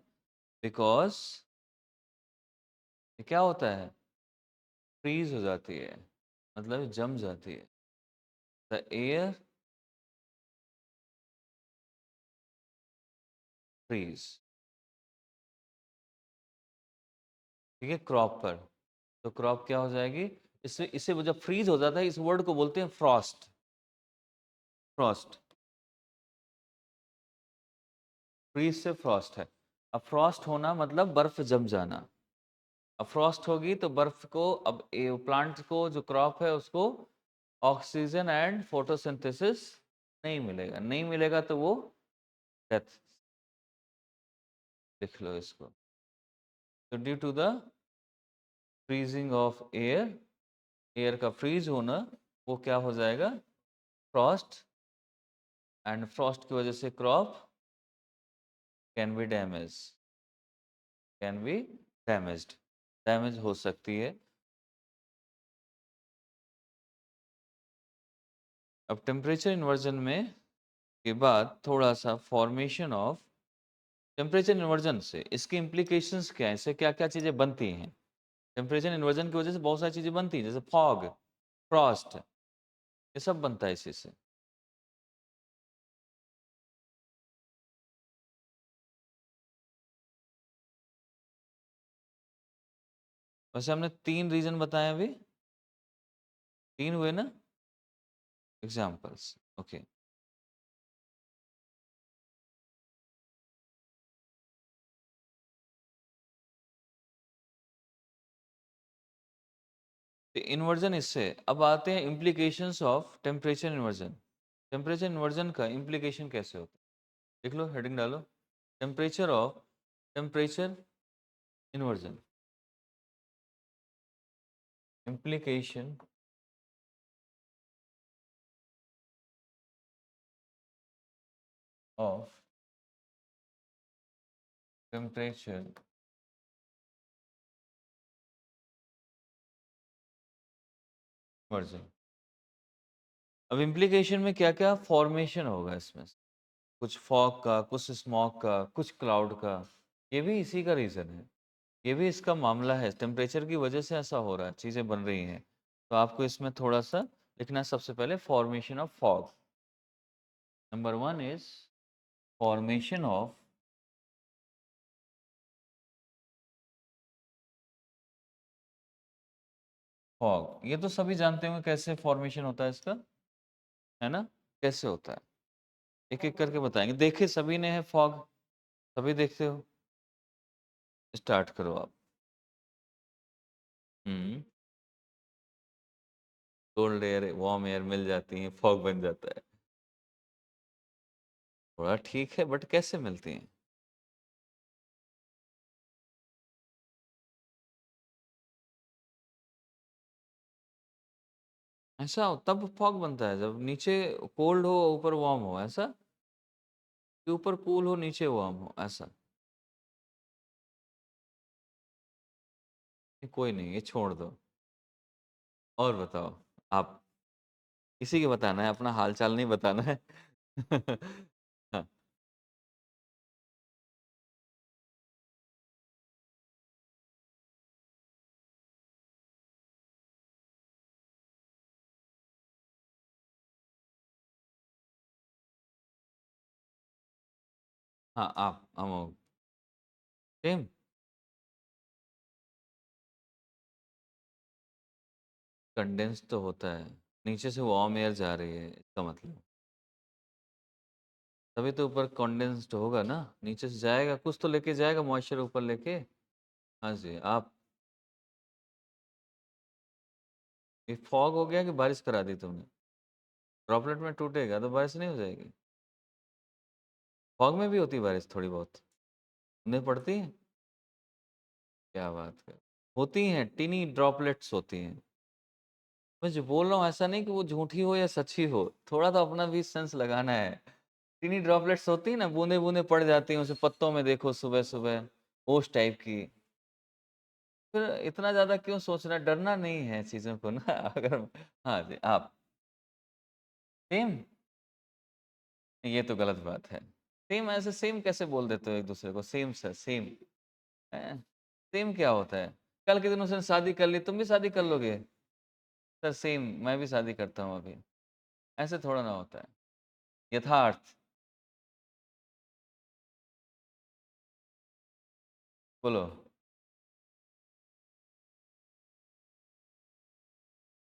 because क्या होता है? फ्रीज हो जाती है, मतलब जम जाती है। द एयर फ्रीज, ठीक है, क्रॉप पर। तो क्रॉप क्या हो जाएगी? इससे इसे वो जब फ्रीज हो जाता है, इस वर्ड को बोलते हैं फ्रॉस्ट। फ्रीज से फ्रॉस्ट है। अब फ्रॉस्ट होना मतलब बर्फ जम जाना। अब फ्रॉस्ट होगी तो बर्फ को, अब प्लांट को, जो क्रॉप है उसको ऑक्सीजन एंड फोटोसिंथेसिस नहीं मिलेगा, तो वो डेथ। लिख लो इसको। तो due to the freezing of air का फ्रीज होना, वो क्या हो जाएगा? फ्रॉस्ट। एंड फ्रॉस्ट की वजह से क्रॉप कैन बी डैमेज हो सकती है। अब टेम्परेचर इन्वर्जन में के बाद थोड़ा सा फॉर्मेशन ऑफ टेम्परेचर इन्वर्जन से इसकी इम्प्लीकेशंस क्या है, इससे क्या-क्या चीज़ें बनती हैं? टेम्परेचर इन्वर्जन की वजह से बहुत सारी चीज़ें बनती हैं, जैसे फॉग, फ्रॉस्ट, ये सब बनता है इसी से। वैसे हमने 3 रीज़न बताए अभी, 3 हुए ना? Examples, okay. तो इन्वर्जन इससे, अब आते हैं implications of temperature inversion. Temperature inversion का इम्प्लीकेशन कैसे होता है? लिख लो, हेडिंग डालो, temperature inversion, implication of temperature inversion. अब इम्प्लीकेशन में क्या-क्या फॉर्मेशन होगा इसमें से? कुछ फॉग का, कुछ स्मॉग का, कुछ क्लाउड का, ये भी इसी का रीज़न है। ये भी इसका मामला है, टेम्परेचर की वजह से ऐसा हो रहा है, चीज़ें बन रही हैं। तो आपको इसमें थोड़ा-सा लिखना है सबसे पहले formation of fog. Number 1 is formation of fog. ये तो सभी जानते होंगे कैसे फॉर्मेशन होता है इसका, है ना? कैसे होता है? एक-एक करके बताएँगे। देखे सभी ने है फॉग, सभी देखते हो? स्टार्ट करो आप। हुँ, कोल्ड एयर, वार्म एयर मिल जाती हैं, फॉग बन जाता है। थोड़ा ठीक है बट कैसे मिलती हैं? ऐसा तब फॉग बनता है जब नीचे कोल्ड हो, ऊपर वार्म हो, ऐसा? कि ऊपर कूल हो, नीचे वार्म हो, ऐसा? ये कोई नहीं, ये छोड़ दो। और बताओ, आप किसी के बताना है, अपना हाल-चाल नहीं बताना है। हाँ, हाँ, आप अमोघ सेम कंडेंस तो होता है, नीचे से वार्म एयर जा रही है, इसका मतलब। तभी तो ऊपर कंडेंस्ड होगा ना, नीचे से जाएगा, कुछ तो लेके जाएगा मॉइस्चर ऊपर लेके। हाँ जी, आप ये फॉग हो गया कि बारिश करा दी तुमने? ड्रॉपलेट में टूटेगा तो बारिश नहीं हो जाएगी? फॉग में भी होती है बारिश थोड़ी बहुत? बूँदें पड़ती हैं? क्या बात है! होती हैं, टिनी ड्रॉपलेट्स होती हैं। मैं जो बोल रहा हूँ ऐसा नहीं कि वो झूठी हो या सच्ची हो, थोड़ा तो अपना भी सेंस लगाना है। टिनी ड्रॉपलेट्स होती हैं ना, बूँदें-बूँदें पड़ जाती हैं, उसे पत्तों में देखो सुबह-सुबह, ओस टाइप की। फिर इतना ज़्यादा क्यों सोचना, डरना नहीं है चीज़ों को ना। अगर हाँ जी, आप सेम? ये तो गलत बात है। सेम ऐसे सेम कैसे बोल देते हो एक-दूसरे को? Same sir, same. हैं? सेम क्या होता है? कल के दिन उसने शादी कर ली, तुम भी शादी कर लोगे? सर सेम, मैं भी शादी करता हूँ अभी। ऐसे थोड़ा ना होता है। यथार्थ, बोलो।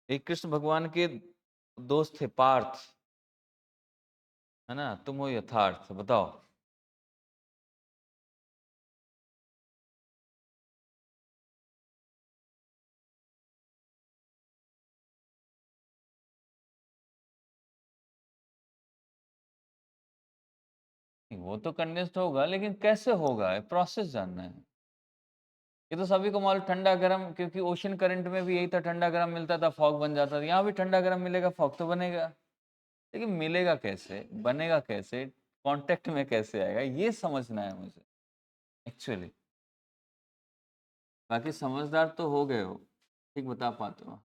एक कृष्ण भगवान के दोस्त थे पार्थ, है ना? तुम हो यथार्थ, बताओ। वो तो कंडेंस्ड होगा, लेकिन कैसे होगा? प्रोसेस जानना है। ये तो सभी को मालूम, ठंडा-गरम, क्योंकि ओशन करंट में भी यही था, ठंडा-गरम मिलता था, फॉग बन जाता था। यहाँ भी ठंडा-गरम मिलेगा, फॉग तो बनेगा। लेकिन मिलेगा कैसे? बनेगा कैसे? कॉन्टैक्ट में कैसे आएगा? ये समझना है मुझे, एक्चुअली। बाकी समझदार तो हो गए हो, ठीक बता पाते हो।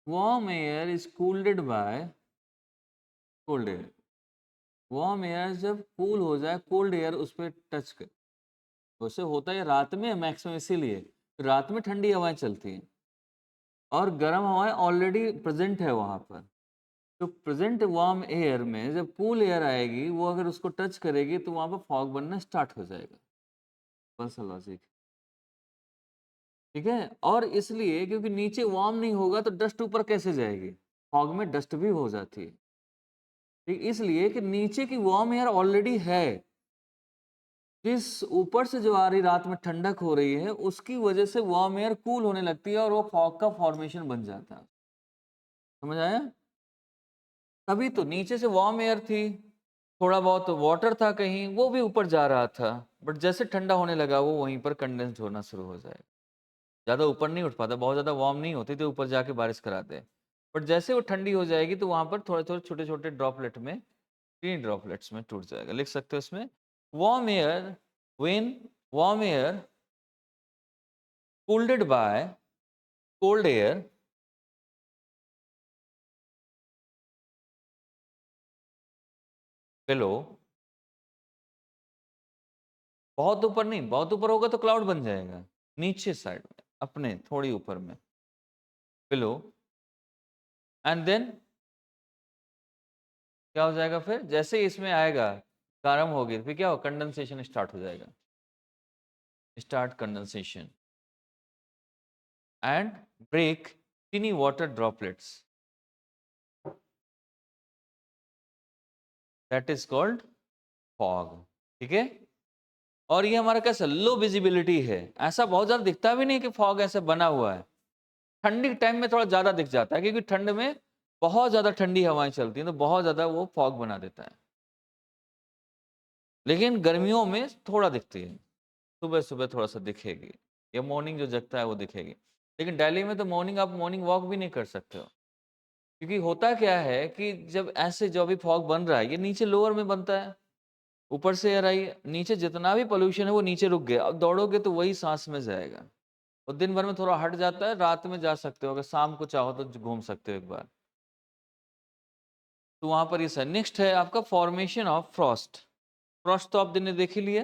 Warm air is cooled by cold air. Warm air जब कूल हो जाए, कोल्ड एयर उस पर टच कर, वैसे होता है रात में मैक्सिमम, इसीलिए रात में ठंडी हवाएं चलती हैं और गर्म हवाएं ऑलरेडी प्रेजेंट है वहां पर। तो प्रेजेंट वार्म एयर में जब कूल एयर आएगी, वो अगर उसको टच करेगी तो वहां पर फॉग बनना स्टार्ट हो जाएगा। बस लॉजिक, ठीक है। और इसलिए क्योंकि नीचे वार्म नहीं होगा तो डस्ट ऊपर कैसे जाएगी, फॉग में डस्ट भी हो जाती है, ठीक। इसलिए कि नीचे की वार्म एयर ऑलरेडी है, जिस ऊपर से जो आ रही रात में ठंडक हो रही है उसकी वजह से वार्म एयर कूल होने लगती है और वो फॉग का फॉर्मेशन बन जाता है। समझ आया? तभी तो नीचे से वार्म एयर थी, थोड़ा बहुत वाटर था कहीं, वो भी ऊपर जा रहा था, बट जैसे ठंडा होने लगा वो वहीं पर कंडेंस्ड होना शुरू हो जाएगा। ज़्यादा ऊपर नहीं उठ पाता, बहुत ज़्यादा वार्म नहीं होती तो ऊपर जाके बारिश कराते हैं, बट जैसे वो ठंडी हो जाएगी तो वहाँ पर थोड़े थोड़े छोटे छोटे ड्रॉपलेट में, टीनी ड्रॉपलेट्स में टूट जाएगा। लिख सकते हो इसमें, warm air, when warm air cooled by cold air below, बहुत ऊपर नहीं, बहुत ऊपर होगा तो क्लाउड बन जाएगा, नीचे साइड में अपने थोड़ी ऊपर में, below, एंड देन क्या हो जाएगा, फिर जैसे ही इसमें आएगा गर्म होगी फिर क्या हो, कंडेंसेशन स्टार्ट हो जाएगा, start condensation and break tiny water droplets, that is called fog, ठीक है। और ये हमारा कैसा लो विजिबिलिटी है, ऐसा बहुत ज्यादा दिखता भी नहीं कि फॉग ऐसे बना हुआ है। ठंडी के टाइम में थोड़ा ज्यादा दिख जाता है क्योंकि ठंड में बहुत ज्यादा ठंडी हवाएं चलती हैं तो बहुत ज्यादा वो फॉग बना देता है, लेकिन गर्मियों में थोड़ा दिखती है, सुबह सुबह थोड़ा सा दिखेगी, या मॉर्निंग जो जगता है वो दिखेगी। लेकिन दिल्ली में तो मॉर्निंग आप मॉर्निंग वॉक भी नहीं कर सकते हो, क्योंकि होता क्या है कि जब ऐसे जो अभी फॉग बन रहा है ये नीचे लोअर में बनता है, ऊपर से एयर आई, नीचे जितना भी पोल्यूशन है वो नीचे रुक गया, अब दौड़ोगे तो वही सांस में जाएगा, और दिन भर में थोड़ा हट जाता है, रात में जा सकते हो, अगर शाम को चाहो तो घूम सकते हो एक बार। तो वहां पर ये सर नेक्स्ट है आपका फॉर्मेशन ऑफ फ्रॉस्ट। फ्रॉस्ट तो आप दिन में देख ही लिए,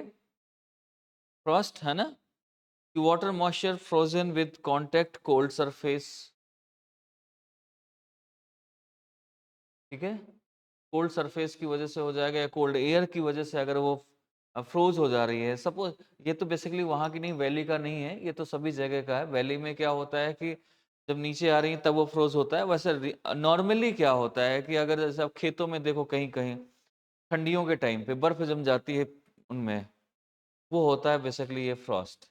फ्रॉस्ट है ना, कि water moisture frozen with contact cold surface, ठीक है। कोल्ड सरफेस की वजह से हो जाएगा, या कोल्ड एयर की वजह से अगर वो फ्रोज हो जा रही है, सपोज ये तो बेसिकली वहाँ की नहीं, वैली का नहीं है, ये तो सभी जगह का है। वैली में क्या होता है कि जब नीचे आ रही है तब वो फ्रोज होता है, वैसे नॉर्मली क्या होता है कि अगर जैसे आप खेतों में देखो कहीं कहीं ठंडियों के टाइम पे बर्फ जम जाती है उनमें, वो होता है बेसिकली ये फ्रॉस्ट,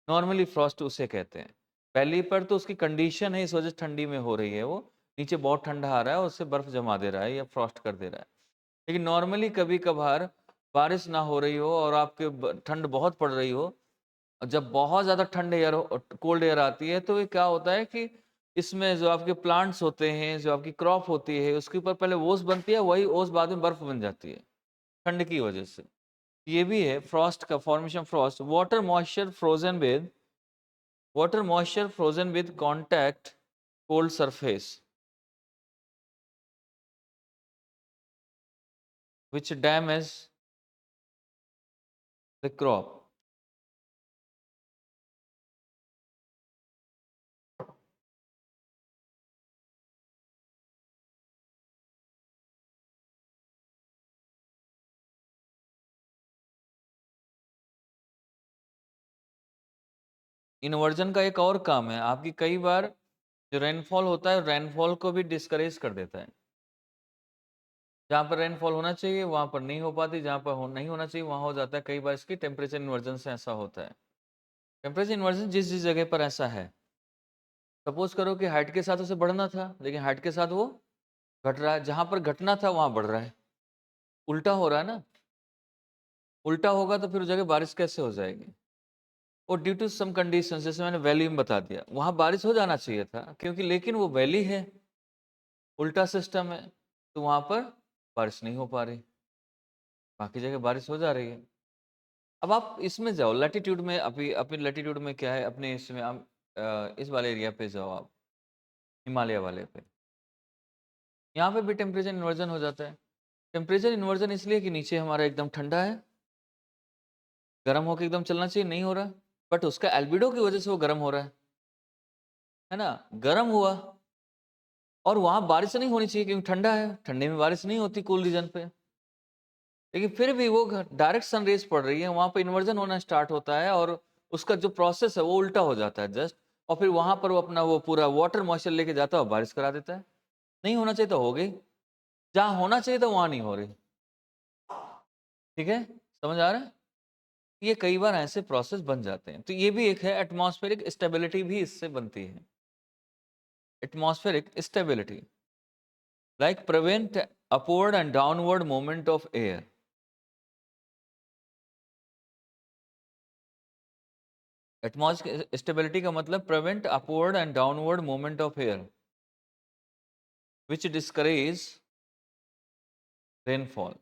नॉर्मली फ्रॉस्ट उसे कहते हैं। वैली पर तो उसकी कंडीशन है, इस वजह से ठंडी में हो रही है, वो नीचे बहुत ठंडा आ रहा है उससे बर्फ जमा दे रहा है या फ्रॉस्ट कर दे रहा है। लेकिन नॉर्मली कभी कभार बारिश ना हो रही हो और आपके ठंड बहुत पड़ रही हो, और जब बहुत ज़्यादा ठंड एयर कोल्ड एयर आती है तो ये क्या होता है कि इसमें जो आपके प्लांट्स होते हैं, जो आपकी क्रॉप होती है, उसके ऊपर पहले ओस बनती है, वही ओस बाद में बर्फ बन जाती है ठंड की वजह से। ये भी है फ्रॉस्ट का formation, Frost water moisture frozen with contact cold surface which damage the crop। Inversion का एक और काम है आपकी, कई बार जो रेनफॉल होता है रेनफॉल को भी डिस्करेज कर देता है। जहाँ पर रेनफॉल होना चाहिए वहाँ पर नहीं हो पाती, जहाँ पर नहीं होना चाहिए वहाँ हो जाता है। कई बार इसकी टेम्परेचर इन्वर्जन से ऐसा होता है। टेम्परेचर इन्वर्जन जिस जिस जगह पर ऐसा है, सपोज करो कि हाइट के साथ उसे बढ़ना था लेकिन हाइट के साथ वो घट रहा है, जहाँ पर घटना था वहाँ बढ़ रहा है, उल्टा हो रहा है ना। उल्टा होगा तो फिर उस जगह बारिश कैसे हो जाएगी, और ड्यू टू सम कंडीशन, जैसे मैंने वैली में बता दिया, वहाँ बारिश हो जाना चाहिए था क्योंकि, लेकिन वो वैली है, उल्टा सिस्टम है, तो वहाँ पर बारिश नहीं हो पा रही, बाकी जगह बारिश हो जा रही है। अब आप इसमें जाओ लैटिट्यूड में, अभी अपने लैटिट्यूड में क्या है, अपने इसमें आप इस वाले एरिया पे जाओ आप, हिमालय वाले पे। यहाँ पे भी टेम्परेचर इन्वर्जन हो जाता है। टेम्परेचर इन्वर्जन इसलिए कि नीचे हमारा एकदम ठंडा है, गर्म होके एकदम चलना चाहिए, नहीं हो रहा, बट उसका एल्बिडो की वजह से वो गर्म हो रहा है ना? गर्म हुआ और वहाँ बारिश नहीं होनी चाहिए क्योंकि ठंडा है, ठंडे में बारिश नहीं होती कूल रीजन पे। लेकिन फिर भी वो डायरेक्ट सन रेज पड़ रही है, वहाँ पे इन्वर्जन होना स्टार्ट होता है और उसका जो प्रोसेस है वो उल्टा हो जाता है जस्ट, और फिर वहाँ पर वो अपना वो पूरा वाटर मॉइस्चर लेके जाता है और बारिश करा देता है। नहीं होना चाहिए तो हो गई, जहाँ होना चाहिए तो वहाँ नहीं हो रही। ठीक है, समझ आ रहा है? ये कई बार ऐसे प्रोसेस बन जाते हैं, तो ये भी एक है, एटमॉस्फेरिक स्टेबिलिटी भी इससे बनती है। Atmospheric stability like prevent upward and downward movement of air. Atmospheric stability का मतलब prevent upward and downward movement of air which discourage rainfall.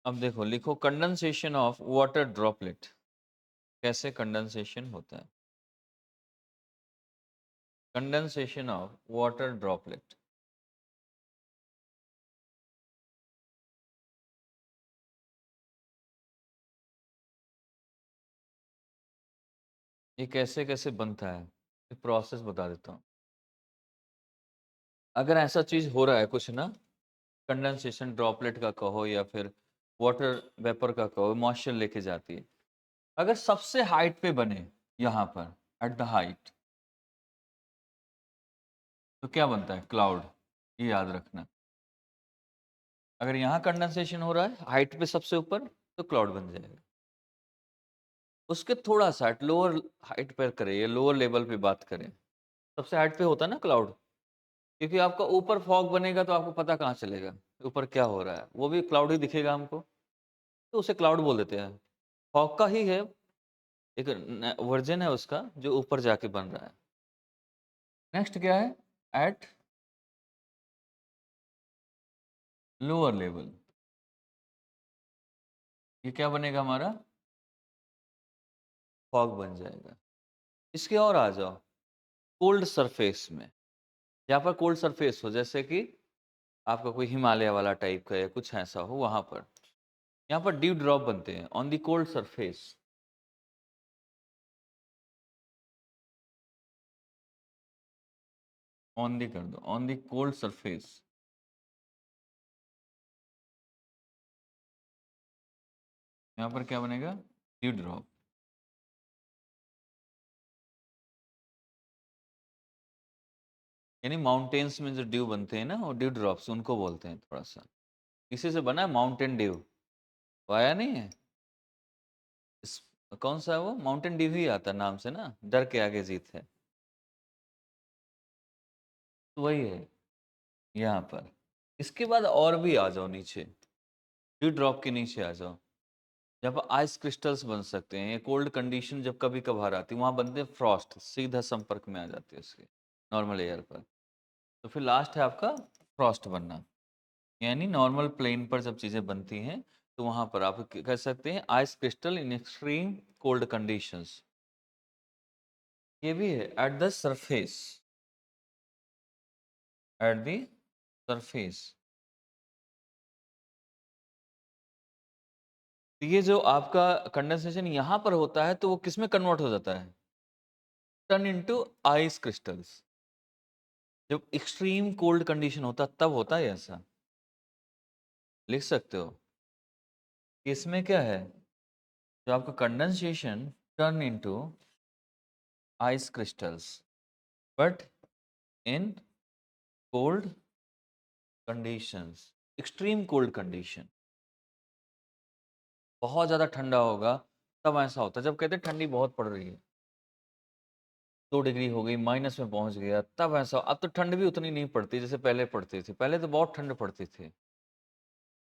अब देखो, लिखो कंडेंसेशन ऑफ वाटर ड्रॉपलेट। कैसे कंडेंसेशन होता है? Condensation of water droplet. ये कैसे कैसे बनता है, एक प्रोसेस बता देता हूँ। अगर ऐसा चीज हो रहा है कुछ ना, कंडेंसेशन ड्रॉपलेट का कहो या फिर वाटर वेपर का कहो, मॉइस्चर लेके जाती है, अगर सबसे हाइट पे बने यहाँ पर एट द हाइट, तो क्या बनता है? क्लाउड। ये याद रखना। अगर यहाँ कंडेंसेशन हो रहा है हाइट पे सबसे ऊपर, तो क्लाउड बन जाएगा। उसके थोड़ा सा लोअर हाइट पर करें, ये लोअर लेवल पे बात करें, सबसे हाइट पे होता है ना क्लाउड, क्योंकि आपका ऊपर फॉग बनेगा तो आपको पता कहाँ चलेगा ऊपर क्या हो रहा है, वो भी क्लाउड ही दिखेगा हमको, तो उसे क्लाउड बोल देते हैं। फॉग का ही है, एक वर्जन है उसका जो ऊपर जाके बन रहा है। नेक्स्ट क्या है? एट लोअर लेवल, ये क्या बनेगा हमारा? फॉग बन जाएगा। इसके और आ जाओ कोल्ड सरफेस में, जहाँ पर कोल्ड सरफेस हो, जैसे कि आपका कोई हिमालय वाला टाइप का या कुछ ऐसा हो, वहां पर यहाँ पर ड्यू ड्रॉप बनते हैं on the cold surface. On the कर दो, ऑन दी कोल्ड सरफेस। यहाँ पर क्या बनेगा? Dew drop. यानी माउंटेन्स में जो ड्यू बनते हैं ना, वो ड्यू ड्रॉप्स उनको बोलते हैं। थोड़ा सा इसी से बना है माउंटेन ड्यू। वो आया नहीं है इस, कौन सा है वो? माउंटेन ड्यू ही आता है नाम से ना, डर के आगे जीत है, तो वही है यहाँ पर। इसके बाद और भी आ जाओ नीचे, ड्यू ड्रॉप के नीचे आ जाओ, जहाँ पर आइस क्रिस्टल्स बन सकते हैं। ये कोल्ड कंडीशन जब कभी कभार आती है, वहाँ बनते हैं फ्रॉस्ट, सीधा संपर्क में आ जाती है उसके नॉर्मल एयर पर, तो फिर लास्ट है आपका फ्रॉस्ट बनना। यानी नॉर्मल प्लेन पर जब चीज़ें बनती हैं, तो वहाँ पर आप कह सकते हैं ice crystal in extreme cold conditions. ये भी है at the surface, at the surface. तो ये जो आपका कंडेंसेशन यहाँ पर होता है, तो वो किस में कन्वर्ट हो जाता है? Turn into ice crystals. जब एक्सट्रीम कोल्ड कंडीशन होता तब होता है ऐसा, लिख सकते हो। इसमें क्या है, जो आपका condensation turn into ice crystals, but in cold conditions, extreme cold condition, बहुत ज़्यादा ठंडा होगा तब ऐसा होता है। जब कहते हैं ठंडी बहुत पड़ रही है, 2 डिग्री हो गई, माइनस में पहुंच गया, तब ऐसा। अब तो ठंड भी उतनी नहीं पड़ती जैसे पहले पड़ती थी, पहले तो बहुत ठंड पड़ती थी।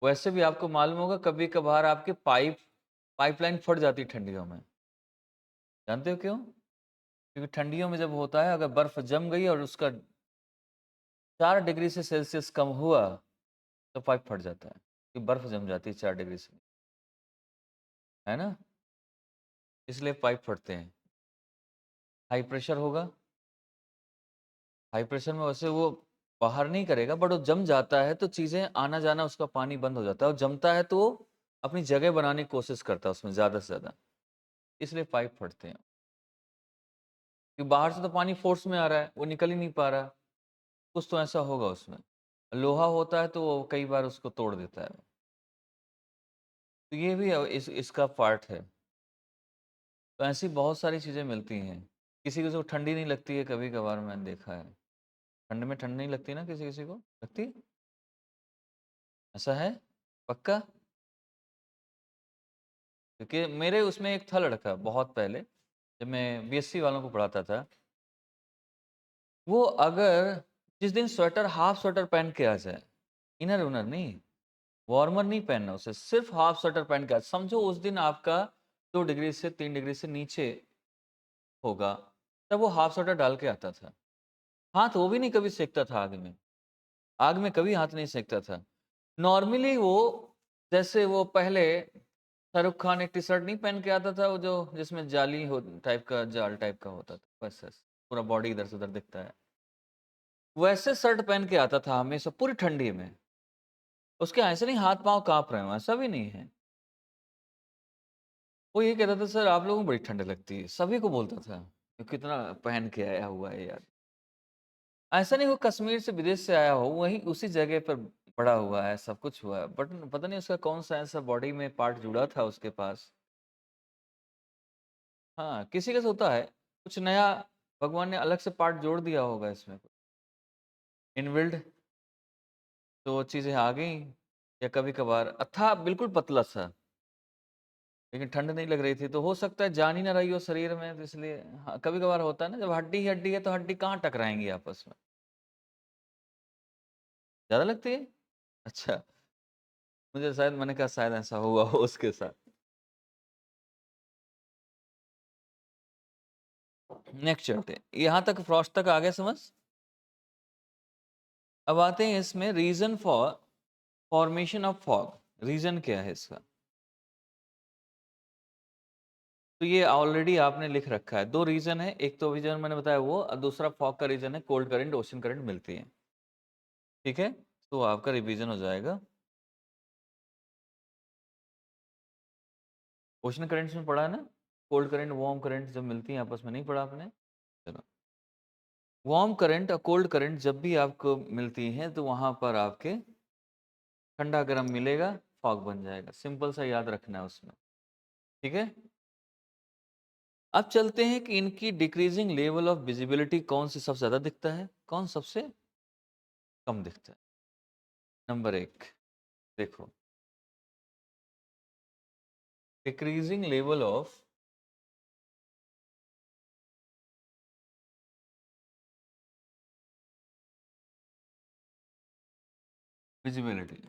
वैसे भी आपको मालूम होगा कभी कभार आपके पाइपलाइन फट जाती ठंडियों में, जानते हो क्यों? क्योंकि ठंडियों में जब होता है, अगर बर्फ जम गई और उसका 4 डिग्री से सेल्सियस कम हुआ, तो पाइप फट जाता है, कि बर्फ जम जाती है 4 डिग्री से, है ना? इसलिए पाइप फटते हैं। हाई प्रेशर होगा, हाई प्रेशर में वैसे वो बाहर नहीं करेगा, बट वो जम जाता है तो चीज़ें आना-जाना, उसका पानी बंद हो जाता है, और जमता है तो वो अपनी जगह बनाने की कोशिश करता है उसमें ज़्यादा से ज़्यादा, इसलिए पाइप फटते हैं। कि बाहर से तो पानी फ़ोर्स में आ रहा है, वो निकल ही नहीं पा रहा, कुछ तो ऐसा होगा उसमें। लोहा होता है तो वो कई बार उसको तोड़ देता है। तो ये भी इसका पार्ट है। तो ऐसी बहुत सारी चीज़ें मिलती हैं। किसी-किसी को ठंडी नहीं लगती है, कभी-कभार मैंने देखा है। ठंड में ठंड नहीं लगती ना किसी-किसी को? लगती? ऐसा है? पक्का? क्योंकि मेरे उसमें एक था लड़का बहुत पहले, जब मैं बीएससी वालों को पढ़ाता था। वो अगर जिस दिन स्वेटर हाफ स्वेटर पहन के आ जाए, इनर-विनर नहीं, वार्मर नहीं पहनना उसे, सिर्फ़ हाफ स्वेटर पहन के आ समझो उस दिन आपका 2 डिग्री से 3 डिग्री से नीचे होगा, तब वो हाफ स्वेटर डाल के आता था। हाथ वो भी नहीं कभी सेकता था आग में। आग में कभी हाथ नहीं सेकता था। नॉर्मली वो, जैसे वो पहले शाहरुख खान एक टी-शर्ट नहीं पहन के आता था, वो जो जिसमें जाली हो टाइप का, जाल टाइप का होता था, बस पूरा बॉडी इधर से उधर दिखता है। वैसे शर्ट पहन के आता था हमेशा पूरी ठंडी में। उसके ऐसे नहीं हाथ-पाँव काँप रहे हों, ऐसा भी नहीं है। वो ये कहता था, सर आप लोगों को बड़ी ठंड लगती है, सभी को बोलता था। ये कितना पहन के आया हुआ है यार। ऐसा नहीं वो कश्मीर से विदेश से आया हो, वहीं उसी जगह पर बड़ा हुआ है, सब कुछ हुआ है, बट पता नहीं उसका कौन-सा ऐसा बॉडी में पार्ट जुड़ा था उसके पास। हाँ, किसी का तो होता है, कुछ नया भगवान ने अलग से पार्ट जोड़ दिया होगा इसमें, इनबिल्ड, तो वो चीज़ें आ गई, या कभी-कभार था बिल्कुल पतला-सा, लेकिन ठंड नहीं लग रही थी, तो हो सकता है जान ही ना रही हो शरीर में, तो इसलिए हाँ, कभी-कभार होता है ना, जब हड्डी ही हड्डी है, तो हड्डी कहाँ टकराएँगी आपस में? ज़्यादा लगती है? अच्छा, मुझे शायद मैंने कहा शायद ऐसा हुआ हो उसके साथ। नेक्स्ट चलते हैं। यहाँ तक फ्रॉस्ट तक आ गया समझ? अब आते हैं इसमें reason for formation of fog. Reason क्या है इसका? तो ये ऑलरेडी आपने लिख रखा है। 2 रीज़न है, एक तो रीज़न मैंने बताया वो, और दूसरा फॉग का रीज़न है कोल्ड करंट, ओशन करंट मिलती है। ठीक है? तो आपका रिवीजन हो जाएगा। ओशन करंट्स में पढ़ा है ना? कोल्ड करंट, वार्म करंट जब मिलती हैं आपस में, नहीं पढ़ा आपने? चलो। वार्म करंट और कोल्ड करंट जब भी आपको मिलती हैं, तो वहाँ पर आपके ठंडा-गरम मिलेगा, फॉग बन जाएगा। सिंपल सा याद रखना है उसमें। ठीक है? अब चलते हैं कि इनकी डिक्रीजिंग लेवल ऑफ विजिबिलिटी कौन से सबसे ज़्यादा दिखता है, कौन सबसे कम दिखता है। नंबर 1 देखो, decreasing level of visibility.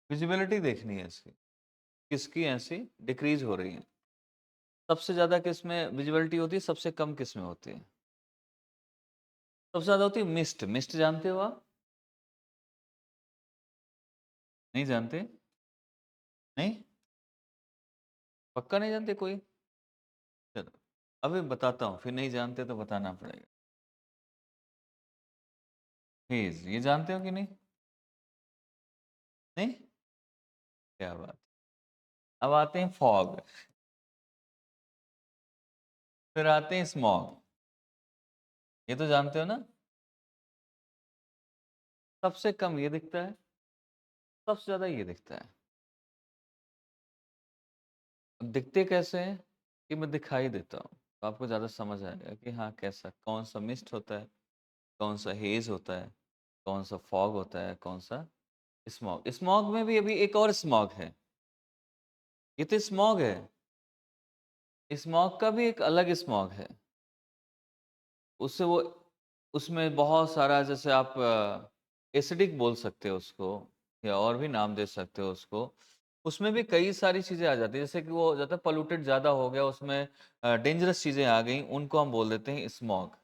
Visibility देखनी है इसकी, किसकी ऐसी डिक्रीज हो रही है। सबसे ज़्यादा किस में विजिबिलिटी होती है, सबसे कम किस में होती है? सबसे ज़्यादा होती है मिस्ट। मिस्ट जानते हो आप? नहीं जानते? नहीं? पक्का नहीं जानते कोई? चलो, अभी बताता हूँ, फिर नहीं जानते तो बताना पड़ेगा। हेज़, ये जानते हो कि नहीं? नहीं? क्या बात! अब आते हैं फॉग, फिर आते हैं स्मॉग। ये तो जानते हो ना? सबसे कम ये दिखता है, सबसे ज़्यादा ये दिखता है। अब दिखते कैसे हैं? कि मैं दिखाई देता हूँ, तो आपको ज़्यादा समझ आएगा कि हाँ, कैसा कौन-सा मिस्ट होता है, कौन-सा हेज़ होता है, कौन-सा फॉग होता है, कौन-सा स्मॉग। स्मॉग में भी अभी एक और स्मॉग है। ये तो स्मॉग है। स्मॉग का भी एक अलग स्मॉग है। उससे वो उसमें बहुत सारा, जैसे आप एसिडिक बोल सकते हो उसको, या और भी नाम दे सकते हो उसको। उसमें भी कई सारी चीज़ें आ जाती हैं, जैसे कि वो हो जाता है पोल्यूटेड ज़्यादा हो गया, उसमें डेंजरस चीज़ें आ गई, उनको हम बोल देते हैं स्मॉग।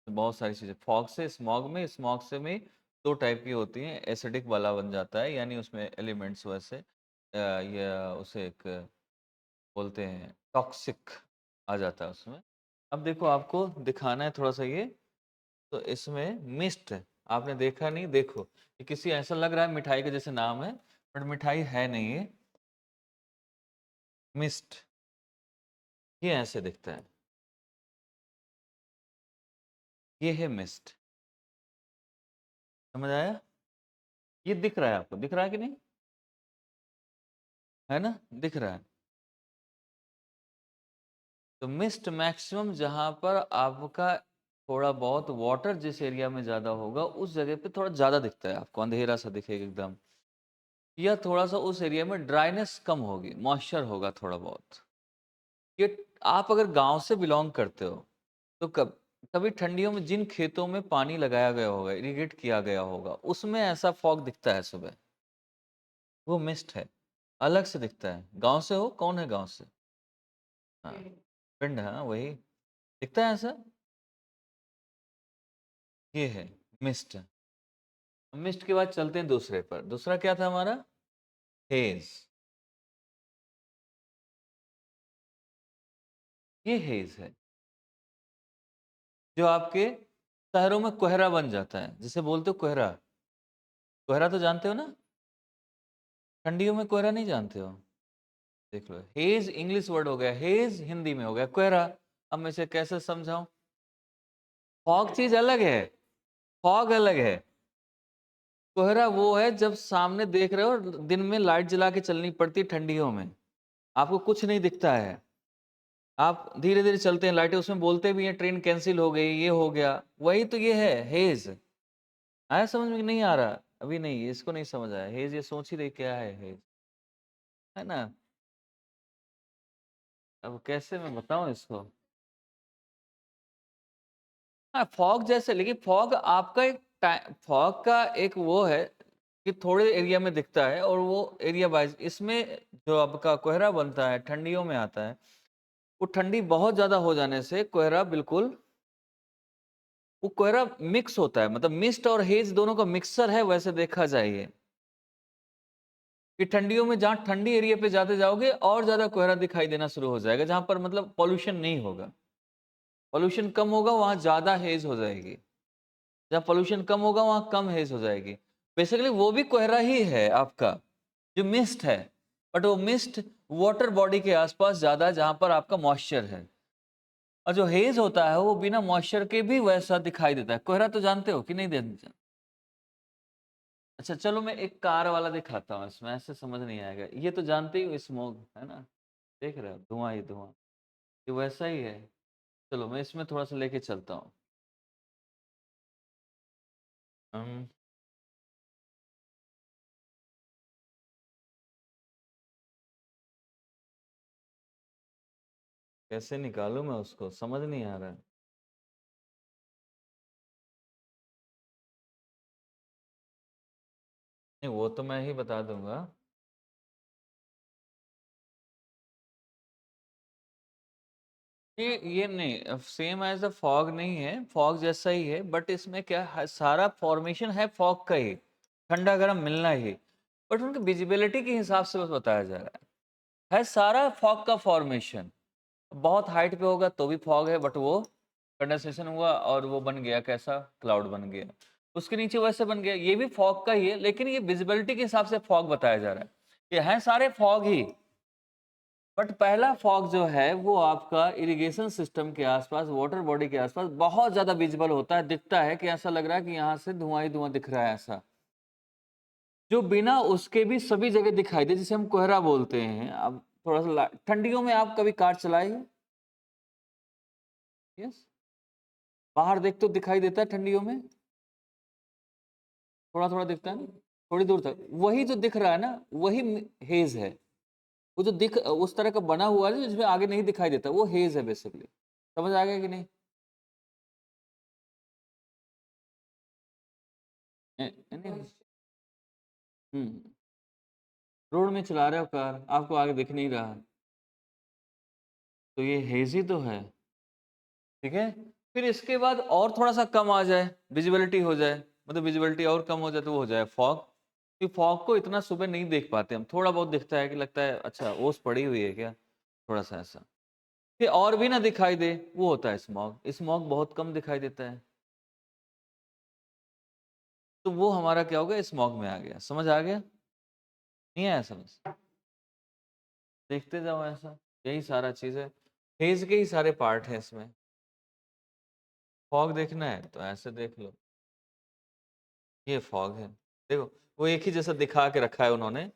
बहुत सारी चीज़ें फॉग से स्मॉग से में 2 टाइप की होती हैं, एसिडिक वाला बन जाता है, यानी उसमें एलिमेंट्स वैसे या उसे एक बोलते हैं टॉक्सिक आ जाता है उसमें। अब देखो आपको दिखाना है थोड़ा-सा ये, तो इसमें मिस्ट आपने देखा नहीं, देखो, ये किसी ऐसा लग रहा है मिठाई के जैसे नाम है, बट मिठाई है नहीं ये, मिस्ट, ये ऐसे दिखता है, ये है मिस्ट, समझ आया? ये दिख रहा है आपको, दिख रहा है कि नहीं? है ना? दिख रहा है। तो मिस्ट मैक्सिमम जहाँ पर आपका थोड़ा बहुत वाटर जिस एरिया में ज़्यादा होगा, उस जगह पे थोड़ा ज़्यादा दिखता है आपको, अंधेरा-सा दिखेगा एकदम। या थोड़ा-सा उस एरिया में ड्राइनेस कम होगी, मॉइस्चर होगा थोड़ा बहुत। ये आप अगर गाँव से बिलॉन्ग करते हो, तो कभी ठंडियों में जिन खेतों में पानी लगाया गया होगा, इरिगेट किया गया होगा, उसमें ऐसा फॉग दिखता है सुबह, वो मिस्ट है, अलग से दिखता है। गाँव से हो? कौन है गाँव से? हाँ, पिंड हाँ, वही। दिखता है ऐसा? ये है मिस्ट। मिस्ट के बाद चलते हैं दूसरे पर। दूसरा क्या था हमारा? हेज़। ये हेज़ है, जो आपके शहरों में कोहरा बन जाता है, जिसे बोलते हो कोहरा। कोहरा तो जानते हो ना? ठंडियों में कोहरा नहीं जानते हो? देख लो, हेज़ इंग्लिश वर्ड हो गया, हेज़ हिंदी में हो गया कोहरा। अब मैं इसे कैसे समझाऊँ? फॉग चीज़ अलग है, फॉग अलग है। कोहरा वो है जब सामने देख रहे हो और दिन में लाइट जला के चलनी पड़ती है ठंडियों में। आपको कुछ नहीं दिखता है। आप धीरे-धीरे चलते हैं, लाइटें उसमें बोलते भी हैं ट्रेन कैंसल हो गई, ये हो गया। वही तो ये है हेज़। आया समझ में कि नहीं आ रहा? अभी नहीं, इसको नहीं समझ आया। हेज़ ये सोच ही रहे क्या है हेज़, है ना? अब कैसे मैं बताऊँ इसको? हाँ, फॉग जैसे, लेकिन फॉग आपका एक फॉग का एक वो है कि थोड़े एरिया में दिखता है और वो एरिया वाइज़ इसमें जो आपका कोहरा बनता है, ठंडियों में आता है। वो ठंडी बहुत ज़्यादा हो जाने से कोहरा बिल्कुल वो कोहरा मिक्स होता है, मतलब मिस्ट और हेज़ दोनों का मिक्सचर है वैसे देखा जाए ये। कि ठंडियों में जहाँ ठंडी एरिया पे जाते जाओगे और ज़्यादा कोहरा दिखाई देना शुरू हो जाएगा, जहाँ पर मतलब पॉल्यूशन नहीं होगा। पॉल्यूशन कम होगा वहाँ ज़्यादा हेज़ हो जाएगी। जहाँ पॉल्यूशन कम होगा वहाँ कम हेज़ हो जाएगी। बेसिकली वो भी कोहरा ही है आपका, जो मिस्ट है, बट वो मिस्ट वाटर बॉडी के आस-पास ज़्यादा है जहाँ पर आपका मॉइस्चर है। और जो हेज़ होता है वो बिना मॉइस्चर के भी वैसा दिखाई देता है। कोहरा तो जानते हो कि नहीं अच्छा चलो मैं एक कार वाला दिखाता हूँ इसमें, ऐसे समझ नहीं आएगा। ये तो जानते ही हो स्मोक, है ना? देख रहे हो? धुआँ ही धुआँ। ये वैसा ही है। चलो मैं इसमें थोड़ा-सा लेके चलता हूँ। अम, कैसे निकालूँ मैं उसको? समझ नहीं आ रहा है। नहीं वो तो मैं ही बता दूँगा। ये नहीं सेम एज़ अ फॉग नहीं है, फॉग जैसा ही है बट इसमें क्या है सारा फॉर्मेशन है फॉग का ही, ठंडा-गरम मिलना ही। बट उनकी विज़िबिलिटी के हिसाब से बस बताया जा रहा है सारा फॉग का फॉर्मेशन। बहुत हाइट पे होगा तो भी फॉग है बट वो कंडेंसेशन हुआ और वो बन गया कैसा? क्लाउड बन गया। उसके नीचे वैसे बन गया, ये भी फॉग का ही है लेकिन ये विज़िबिलिटी के हिसाब से फॉग बताया जा रहा है। ये हैं सारे फॉग ही। बट पहला फॉग जो है वो आपका इरिगेशन सिस्टम के आसपास, वाटर बॉडी के आसपास बहुत ज़्यादा विजिबल होता है, दिखता है कि ऐसा लग रहा है कि यहाँ से धुआँ ही धुआँ दिख रहा है ऐसा। जो बिना उसके भी सभी जगह दिखाई दे जिसे हम कोहरा बोलते हैं। अब थोड़ा-सा ला ठंडियों में आप कभी कार चलाए हैं? यस? बाहर देखते हो दिखाई देता है ठंडियों में? थोड़ा-थोड़ा दिखता है ना? थोड़ी दूर तक। वही जो दिख रहा है ना, वही हेज़ है। वो जो उस तरह का बना हुआ है जिसमें आगे नहीं दिखाई देता, वो हेज़ है बेसिकली। समझ आ गया कि नहीं? नहीं। हुँ। रोड में चला रहे हो कार, आपको आगे दिख नहीं रहा, तो ये हेज़ ही तो है, ठीक है? फिर इसके बाद और थोड़ा-सा कम आ जाए, विज़िबिलिटी हो जाए, मतलब विज़िबिलिटी और कम हो जाए तो वो हो जाए फॉग। कि फॉग को इतना सुबह नहीं देख पाते हम, थोड़ा बहुत दिखता है कि लगता है अच्छा ओस पड़ी हुई है क्या? थोड़ा-सा ऐसा। फिर और भी ना दिखाई दे, वो होता है स्मॉग। स्मॉग बहुत कम दिखाई देता है, तो वो हमारा क्या हो गया स्मॉग में आ गया। समझ आ गया? नहीं आया समझ? देखते जाओ ऐसा, यही सारा चीज़ है। फेज़ के ही सारे पार्ट हैं इसमें। फॉग देखना है तो ऐसे देख लो, ये फॉग है। देखो, वो एक ही जैसा दिखा के रखा है उन्होंने।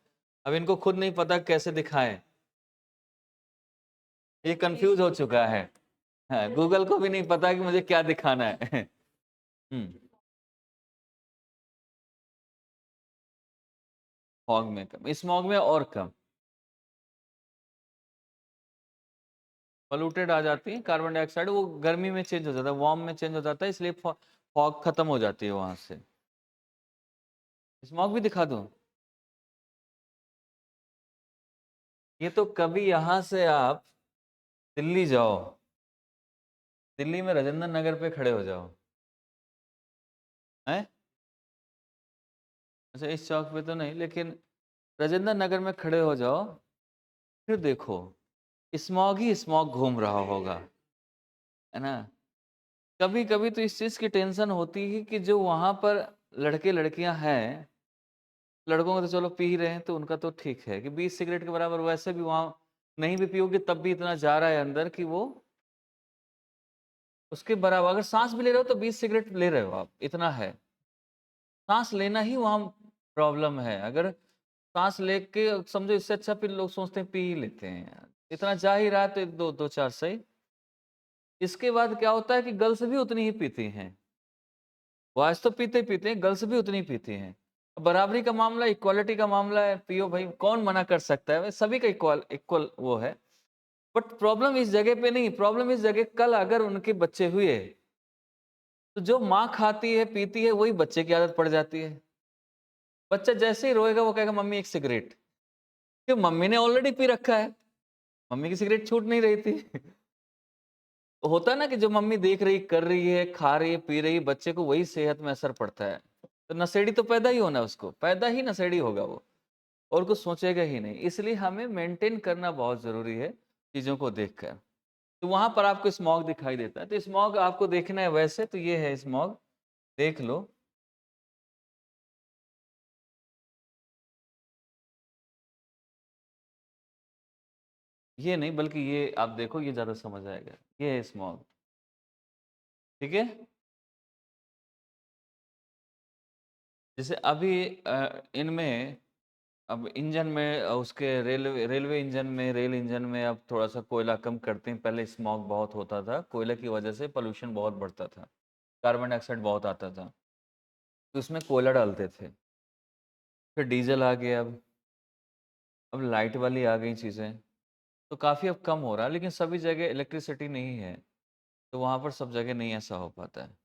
अब इनको खुद नहीं पता कैसे दिखाएँ, ये कन्फ्यूज़ हो चुका है। हाँ, गूगल को भी नहीं पता कि मुझे क्या दिखाना है। हुँ, फॉग में कम, स्मॉग में और कम। पॉल्यूटेड आ जाती है, कार्बन डाइऑक्साइड वो गर्मी में चेंज हो जाता है, वार्म में चेंज हो जाता है, इसलिए फॉग खत्म हो जाती है वहाँ से। स्मॉग भी दिखा दूँ? ये तो कभी यहाँ से आप दिल्ली जाओ, दिल्ली में राजेंद्र नगर पे खड़े हो जाओ, हैं? अच्छा इस चौक पे तो नहीं, लेकिन राजेंद्र नगर में खड़े हो जाओ, फिर देखो, स्मॉग ही स्मॉग घूम रहा होगा, है ना? कभी-कभी तो इस चीज़ की टेंशन होती है कि जो वहाँ पर लड़के-लड़कियाँ हैं, लड़कों को तो चलो पी ही रहे हैं तो उनका तो ठीक है कि 20 सिगरेट के बराबर वैसे भी वहाँ नहीं भी पियोगे तब भी इतना जा रहा है अंदर कि वो उसके बराबर अगर साँस भी ले रहे हो तो 20 सिगरेट ले रहे हो आप, इतना है। साँस लेना ही वहाँ प्रॉब्लम है। अगर साँस लेके समझो इससे अच्छा फिर लोग सोचते हैं पी ही लेते हैं यार। इतना जा ही रहा है तो 2-4 सही। इसके बाद क्या होता है कि गर्ल्स भी उतनी ही पीती हैं। बॉयज़ तो पीते ही पीते हैं, गर्ल्स भी उतनी ही पीती हैं। बराबरी का मामला, इक्वालिटी का मामला है, पियो भाई, कौन मना कर सकता है? सभी का इक्वल इक्वल वो है। बट प्रॉब्लम इस जगह पे नहीं, प्रॉब्लम इस जगह कल अगर उनके बच्चे हुए, तो जो माँ खाती है, पीती है, वही बच्चे की आदत पड़ जाती है। बच्चा जैसे ही रोएगा, वो कहेगा मम्मी एक सिगरेट, क्यों मम्मी ने ऑलरेडी पी रखा है, मम्मी की सिगरेट छूट नहीं रही थी। होता है ना कि जो मम्मी देख रही, कर रही है, खा रही है, पी रही है, बच्चे को वही सेहत में असर पड़ता है। तो नशेड़ी तो पैदा ही होना है उसको, पैदा ही नशेड़ी होगा वो और कुछ सोचेगा ही नहीं। इसलिए हमें मेंटेन करना बहुत ज़रूरी है चीज़ों को देखकर। तो वहाँ पर आपको स्मॉग दिखाई देता है, तो स्मॉग आपको देखना है वैसे तो ये है स्मॉग, देख लो। ये नहीं बल्कि ये आप देखो ये ज़्यादा समझ आएगा। ये है स्मॉग, ठीक है? जैसे अभी इनमें अब इंजन में उसके रेलवे रेलवे इंजन में रेल इंजन में अब थोड़ा-सा कोयला कम करते हैं, पहले स्मॉग बहुत होता था, कोयले की वजह से पॉल्यूशन बहुत बढ़ता था, कार्बन डाइऑक्साइड बहुत आता था, तो उसमें कोयला डालते थे। फिर डीज़ल आ गया अब लाइट वाली आ गई चीज़ें, तो काफ़ी अब कम हो रहा है, लेकिन सभी जगह इलेक्ट्रिसिटी नहीं है, तो वहाँ पर सब जगह नहीं ऐसा हो पाता है।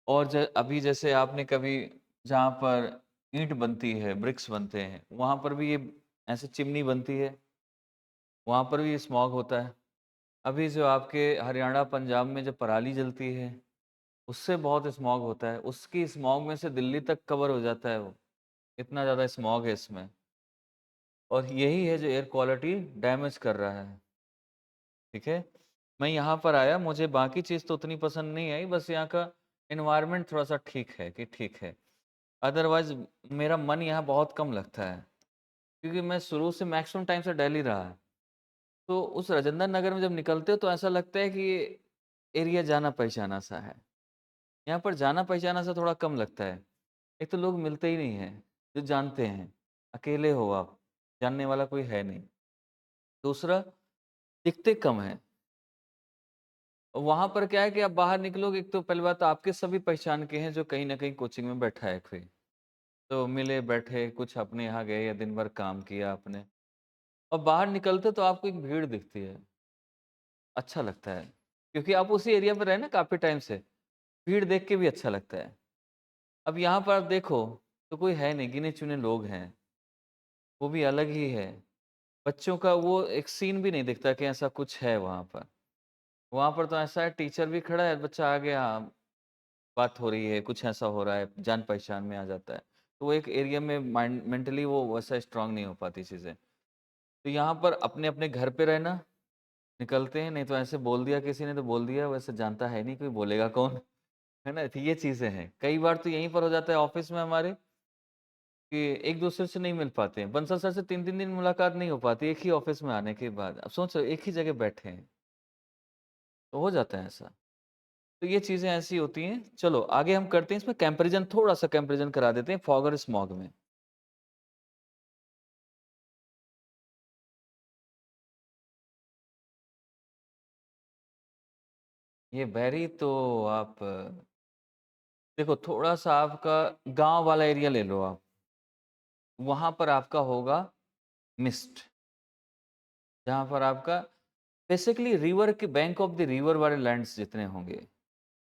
और ज अभी जैसे आपने कभी जहाँ पर ईंट बनती है, ब्रिक्स बनते हैं, वहाँ पर भी ये ऐसे चिमनी बनती है, वहाँ पर भी स्मॉग होता है। अभी जो आपके हरियाणा, पंजाब में जो पराली जलती है, उससे बहुत स्मॉग होता है। उसकी स्मॉग में से दिल्ली तक कवर हो जाता है वो, इतना ज़्यादा स्मॉग है इसमें। और यही है जो एयर क्वालिटी डैमेज कर रहा है, ठीक है? मैं यहाँ पर आया, मुझे बाकी चीज़ तो उतनी पसंद नहीं आई, बस यहाँ का एनवायरनमेंट थोड़ा-सा ठीक है कि ठीक है। अदरवाइज़ मेरा मन यहाँ बहुत कम लगता है, क्योंकि मैं शुरू से मैक्सिमम टाइम से दिल्ली रहा है। तो उस राजेंद्र नगर में जब निकलते हो तो ऐसा लगता है कि ये एरिया जाना-पहचाना सा है। यहाँ पर जाना-पहचाना सा थोड़ा कम लगता है। एक तो लोग मिलते ही नहीं हैं, जो जानते हैं। अकेले हो आप, जानने वाला कोई है नहीं। दूसरा, दिखते कम हैं। वहाँ पर क्या है कि आप बाहर निकलोगे, एक तो पहली बात तो आपके सभी पहचान के हैं जो कहीं न कहीं कोचिंग में बैठा है कोई। तो मिले, बैठे, कुछ अपने यहाँ गए या दिन भर काम किया आपने और बाहर निकलते तो आपको एक भीड़ दिखती है। अच्छा लगता है, क्योंकि आप उसी एरिया में रहे ना काफ़ी टाइम से, भीड़ देख के भी अच्छा लगता है। अब यहाँ पर आप देखो, तो कोई है नहीं, गिने-चुने लोग हैं। वो भी अलग ही है। बच्चों का वो एक सीन भी नहीं दिखता कि ऐसा कुछ है वहाँ पर। वहाँ पर तो ऐसा है टीचर भी खड़ा है, बच्चा आ गया, बात हो रही है, कुछ ऐसा हो रहा है, जान-पहचान में आ जाता है। तो वो एक एरिया में माइंड मेंटली वो वैसा स्ट्रॉन्ग नहीं हो पाती चीज़ें। तो यहाँ पर अपने-अपने घर पे रहना, निकलते हैं, नहीं तो ऐसे बोल दिया किसी ने तो बोल दिया, वैसे जानता है नहीं कोई, बोलेगा कौन? है ना? तो ये चीज़ें हैं। कई बार तो यहीं पर हो जाता है ऑफ़िस में हमारे कि एक-दूसरे से नहीं मिल पाते हैं। बंसल सर से 3-3 दिन मुलाकात नहीं हो पाती, एक ही ऑफ़िस में आने के बाद। अब सोचो एक ही जगह बैठे हैं, तो हो जाता है ऐसा। तो ये चीज़ें ऐसी होती हैं। चलो आगे हम करते हैं इसमें कंपैरिज़न, थोड़ा-सा कंपैरिज़न करा देते हैं फॉग और स्मॉग में। ये वेरी तो आप देखो थोड़ा-सा आपका गाँव वाला एरिया ले लो आप। वहाँ पर आपका होगा मिस्ट, जहाँ पर आपका बेसिकली रिवर के बैंक ऑफ द रिवर वाले लैंड्स जितने होंगे,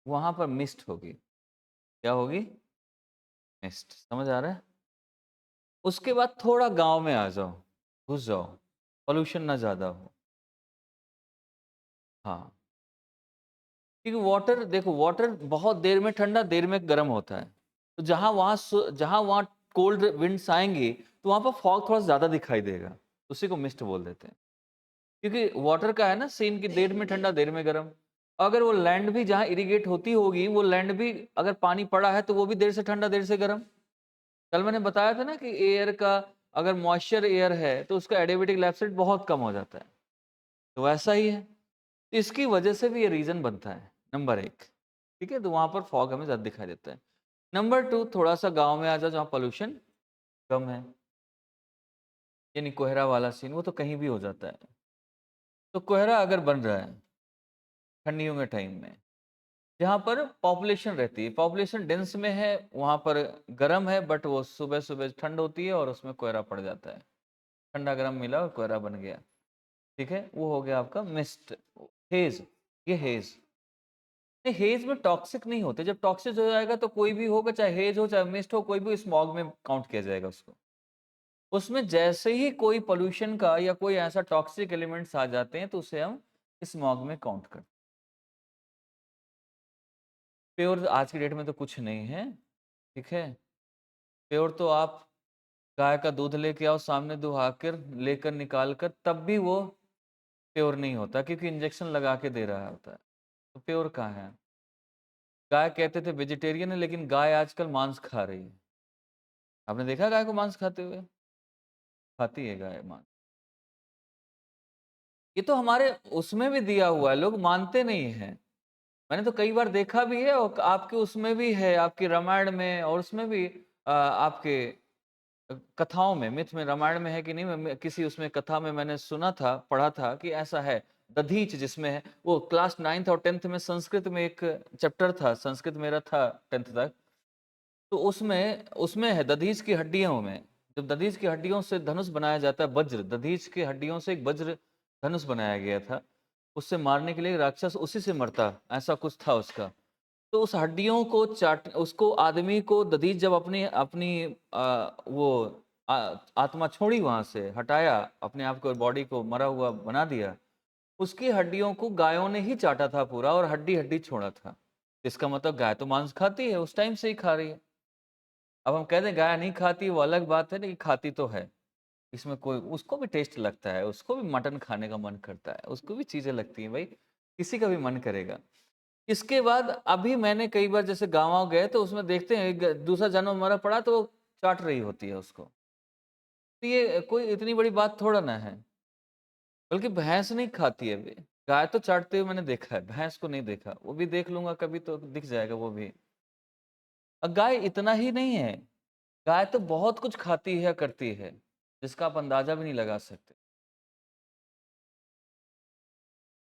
वहाँ पर मिस्ट होगी। क्या होगी? मिस्ट। समझ आ रहा है? उसके बाद थोड़ा गाँव में आ जाओ, घुस जाओ, पॉल्यूशन ना ज़्यादा हो। हाँ, क्योंकि वाटर देखो वाटर बहुत देर में ठंडा, देर में गर्म होता है। तो जहाँ वहाँ कोल्ड विंड्स आएँगी, तो वहाँ पर फॉग थोड़ा ज़्यादा दिखाई देगा। उसी को मिस्ट बोल देते हैं। क्योंकि वाटर का है ना सीन कि देर में ठंडा, देर में गर्म। अगर वो लैंड भी जहाँ इरिगेट होती होगी, वो लैंड भी अगर पानी पड़ा है, तो वो भी देर से ठंडा, देर से गर्म। कल मैंने बताया था ना कि एयर का अगर मॉइस्चर एयर है, तो उसका एडियाबैटिक लैप्स रेट बहुत कम हो जाता है। तो वैसा ही है। इसकी वजह से भी ये रीज़न बनता है, नंबर 1। ठीक है? तो वहाँ पर फॉग हमें ज़्यादा दिखाई देता है। नंबर 2 थोड़ा-सा गाँव में आ जाओ जहाँ पॉल्यूशन कम है, यानी कोहरा वाला सीन, वो तो कहीं भी हो जाता है। तो कोहरा अगर बन रहा है, ठंडियों के टाइम में, जहाँ पर पॉपुलेशन रहती है, पॉपुलेशन डेंस में है, वहाँ पर गर्म है बट वो सुबह-सुबह ठंड होती है और उसमें कोहरा पड़ जाता है। ठंडा-गरम मिला और कोहरा बन गया। ठीक है? वो हो गया आपका मिस्ट, हेज़, ये हेज़। नहीं, हेज़ में टॉक्सिक नहीं होते, जब टॉक्सिक हो जाएगा तो कोई भी होगा, चाहे हेज़ हो, चाहे मिस्ट हो, कोई भी स्मॉग में काउंट किया जाएगा उसको। उसमें जैसे ही कोई पॉल्यूशन का या कोई ऐसा टॉक्सिक एलिमेंट्स आ जाते हैं, तो उसे हम स्मॉग में काउंट करते हैं। प्योर आज की डेट में तो कुछ नहीं है, ठीक है? प्योर तो आप गाय का दूध लेके आओ, सामने दुहाकर लेकर निकाल कर, तब भी वो प्योर नहीं होता क्योंकि इंजेक्शन लगा के दे रहा होता है। तो प्योर कहाँ है? गाय कहते थे वेजिटेरियन है, लेकिन गाय आजकल मांस खा रही है। आपने देखा गाय को मांस खाते हुए? खाती है गाय मांस। ये तो हमारे उसमें भी दिया हुआ है, लोग मानते नहीं हैं। मैंने तो कई बार देखा भी है और आपके उसमें भी है, आपकी रामायण में और उसमें भी आपके कथाओं में, मिथ में, रामायण में है कि नहीं, मैं किसी उसमें कथा में मैंने सुना था, पढ़ा था कि ऐसा है। दधीच जिसमें है, वो क्लास 9th और 10th में संस्कृत में एक चैप्टर था, संस्कृत मेरा था 10th तक। तो उसमें उसमें है दधीच की हड्डियों में, जब दधीच की हड्डियों से धनुष बनाया जाता है, वज्र, दधीच की हड्डियों से एक वज्र धनुष बनाया गया था। उससे मारने के लिए राक्षस उसी से मरता, ऐसा कुछ था उसका। तो उस हड्डियों को चाट उसको आदमी को दधीच जब अपनी अपनी वो आत्मा छोड़ी वहाँ से, हटाया, अपने आप को बॉडी को मरा हुआ बना दिया, उसकी हड्डियों को गायों ने ही चाटा था पूरा और हड्डी-हड्डी छोड़ा था। इसका मतलब गाय तो मांस खाती है, उस टाइम से ही खा रही है। अब हम कह दें गाय नहीं खाती वो अलग बात है, लेकिन खाती तो है। इसमें कोई उसको भी टेस्ट लगता है, उसको भी मटन खाने का मन करता है, उसको भी चीज़ें लगती हैं भाई, किसी का भी मन करेगा। इसके बाद अभी मैंने कई बार जैसे गाँव-वाँव गए तो उसमें देखते हैं एक दूसरा जानवर मरा पड़ा तो वो चाट रही होती है उसको। तो ये कोई इतनी बड़ी बात थोड़ा ना है, बल्कि भैंस नहीं खाती है वे। गाय तो चाटते हुए मैंने देखा है, भैंस को नहीं देखा। वो भी देख लूँगा कभी तो दिख जाएगा वो भी। गाय इतना ही नहीं है, गाय तो बहुत कुछ खाती है, करती है, जिसका आप अंदाज़ा भी नहीं लगा सकते।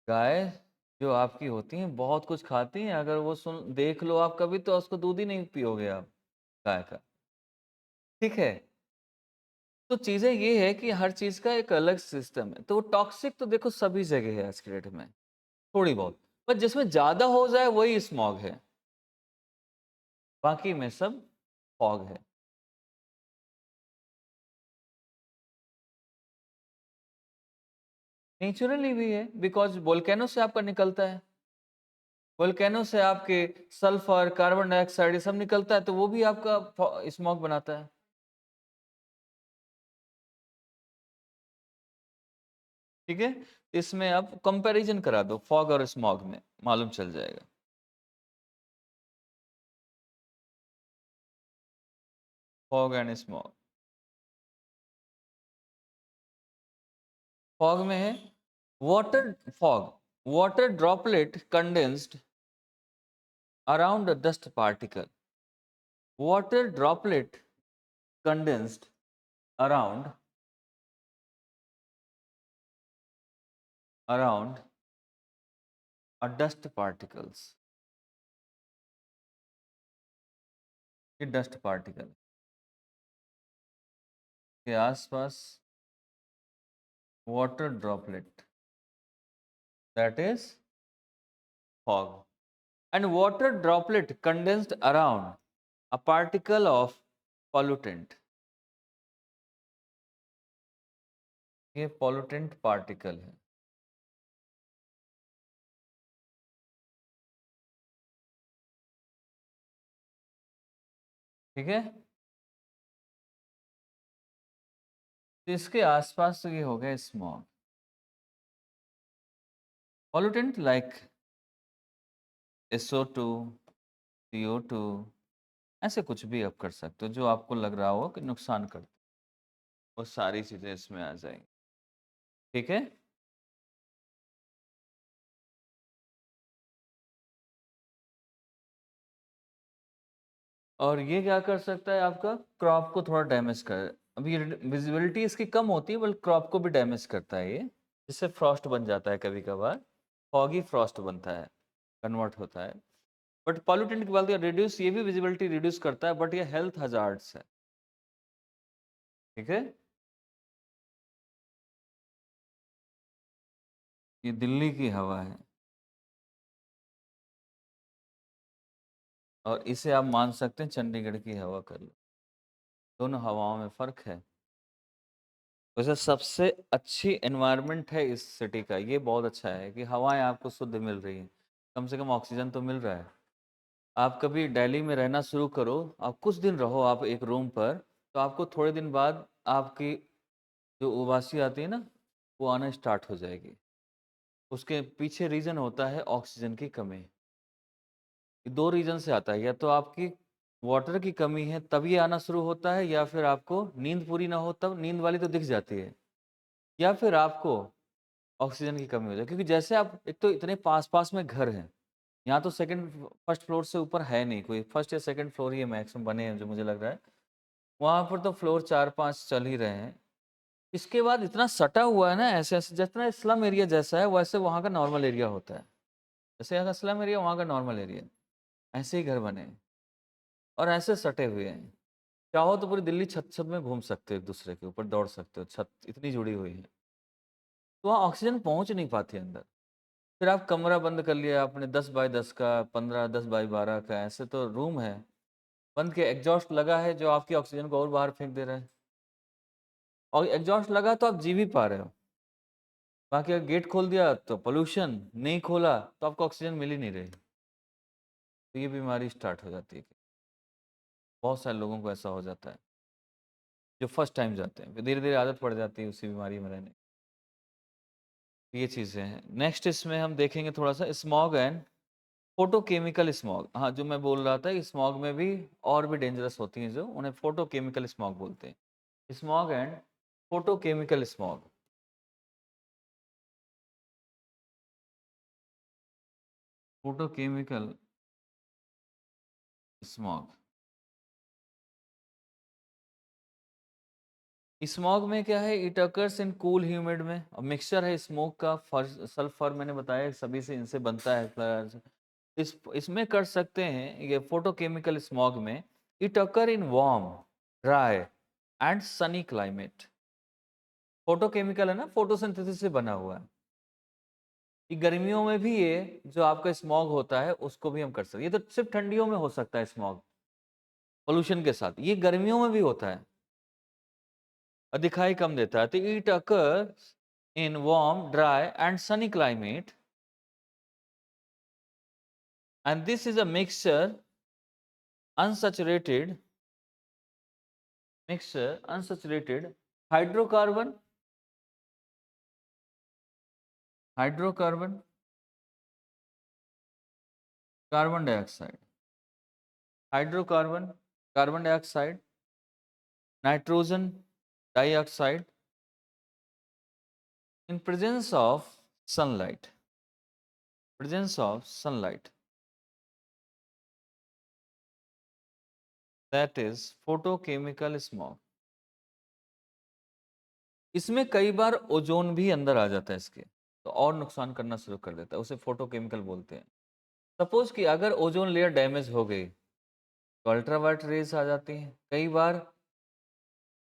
गाय जो आपकी होती हैं बहुत कुछ खाती हैं, अगर वो सुन देख लो आप कभी तो उसको दूध ही नहीं पियोगे आप, गाय का। ठीक है? तो चीज़ें ये है कि हर चीज़ का एक अलग सिस्टम है। तो टॉक्सिक तो देखो सभी जगह है आज की डेट में, थोड़ी बहुत। पर जिसमें ज़्यादा हो जाए वही स्मॉग है, बाकी में सब फॉग है। नेचुरली भी है, बिकॉज वोल्केनो से आपका निकलता है, वोल्केनो से आपके सल्फर, कार्बन डाइऑक्साइड ये सब निकलता है, तो वो भी आपका स्मॉग बनाता है। ठीक है, इसमें आप कंपैरिजन करा दो फॉग और स्मॉग में, मालूम चल जाएगा। Fog and smog. फॉग में है water fog, water droplet condensed around a dust particle. Water droplet condensed around a dust particles. ये डस्ट पार्टिकल के आसपास water droplet, that is fog, and water droplet condensed around a particle of pollutant. ये pollutant particle है। ठीक है, तो इसके आसपास तो ये हो गया smog. Pollutant like SO2, CO2, ऐसे कुछ भी आप कर सकते हो जो आपको लग रहा हो कि नुकसान करते, वो सारी चीजें इसमें आ जाएंगी। ठीक है, और ये क्या कर सकता है, आपका क्रॉप को थोड़ा डैमेज कर, अभी विजिबिलिटी इसकी कम होती है बल्कि क्रॉप को भी डैमेज करता है ये, जिससे फ्रॉस्ट बन जाता है कभी कभार, फॉगी फ्रॉस्ट बनता है, कन्वर्ट होता है। बट पॉल्यूटेंट की बात रिड्यूस, ये भी विजिबिलिटी रिड्यूस करता है, बट ये हेल्थ हजार्ड्स है। ठीक है, ये दिल्ली की हवा है, और इसे आप मान सकते हैं चंडीगढ़ की हवा कर लो, दोनों हवाओं में फर्क है। वैसे सबसे अच्छी एनवायरनमेंट है इस सिटी का, ये बहुत अच्छा है कि हवाएं आपको शुद्ध मिल रही हैं, कम से कम ऑक्सीजन तो मिल रहा है। आप कभी दिल्ली में रहना शुरू करो, आप कुछ दिन रहो आप एक रूम पर, तो आपको थोड़े दिन बाद आपकी जो उबासी आती है ना, वो आना स्टार्ट हो जाएगी। उसके पीछे रीज़न होता है ऑक्सीजन की कमी। ये दो रीज़न से आता है, या तो आपकी वाटर की कमी है तब ये आना शुरू होता है, या फिर आपको नींद पूरी ना हो तब, नींद वाली तो दिख जाती है, या फिर आपको ऑक्सीजन की कमी हो जाए, क्योंकि जैसे आप एक तो इतने पास पास में घर हैं, यहाँ तो सेकंड फर्स्ट फ्लोर से ऊपर है नहीं कोई, फर्स्ट या सेकंड फ्लोर ही मैक्सिमम बने हैं जो मुझे लग रहा है, वहाँ पर तो फ्लोर 4-5 चल ही रहे हैं। इसके बाद इतना सटा हुआ है ना, ऐसे ऐसे जितना स्लम एरिया जैसा है वैसे वहाँ का नॉर्मल एरिया होता है, जैसे यहाँ का स्लम एरिया वहाँ का नॉर्मल एरिया, ऐसे ही घर बने हैं और ऐसे सटे हुए हैं। चाहो तो पूरी दिल्ली छत छत में घूम सकते हो, एक दूसरे के ऊपर दौड़ सकते हो, छत इतनी जुड़ी हुई है, तो वहाँ ऑक्सीजन पहुँच नहीं पाती अंदर। फिर आप कमरा बंद कर लिया आपने 10 बाई 10 का, 15 10 बाई 12 का, ऐसे तो रूम है बंद के, एग्जॉस्ट लगा है जो आपकी ऑक्सीजन को और बाहर फेंक दे रहा है, और एग्जॉस्ट लगा तो आप जी भी पा रहे हो, बाकी अगर गेट खोल दिया तो पोल्यूशन, नहीं खोला तो आपको ऑक्सीजन मिल ही नहीं रही, तो ये बीमारी स्टार्ट हो जाती है। बहुत सारे लोगों को ऐसा हो जाता है जो फर्स्ट टाइम जाते हैं, फिर धीरे धीरे आदत पड़ जाती है उसी बीमारी में रहने। ये चीज़ें हैं। नेक्स्ट इसमें हम देखेंगे थोड़ा सा स्मॉग एंड फोटोकेमिकल स्मॉग। हाँ, जो मैं बोल रहा था स्मॉग में भी और भी डेंजरस होती हैं जो, उन्हें फोटोकेमिकल स्मॉग बोलते हैं। Smog and photochemical smog. Photochemical smog, smog में क्या है, it occurs in cool humid में, और मिक्सचर है स्मोक का, सल्फर मैंने बताया सभी से इनसे बनता है। इसमें कर सकते हैं ये फोटोकेमिकल स्मॉग में, it occur in warm, dry and sunny climate. Photochemical है ना, फोटोसिंथेसिस से बना हुआ है, ये गर्मियों में भी ये जो आपका स्मॉग होता है उसको भी हम कर सकते हैं। ये तो सिर्फ ठंडियों में हो सकता है स्मॉग पोल्यूशन के साथ, ये गर्मियों में भी होता है और दिखाई कम देता है। तो it occurs in warm, dry and sunny climate, and this is a mixture unsaturated hydrocarbon, carbon dioxide, hydrocarbon, carbon dioxide, nitrogen dioxide in presence of sunlight. That is photochemical smog. इसमें कई बार ओजोन भी अंदर आ जाता है इसके, तो और नुकसान करना शुरू कर देता है, उसे फोटोकेमिकल बोलते हैं। सपोज कि अगर ओजोन लेयर डैमेज हो गई तो अल्ट्रावायलेट रेज आ जाती हैं। कई बार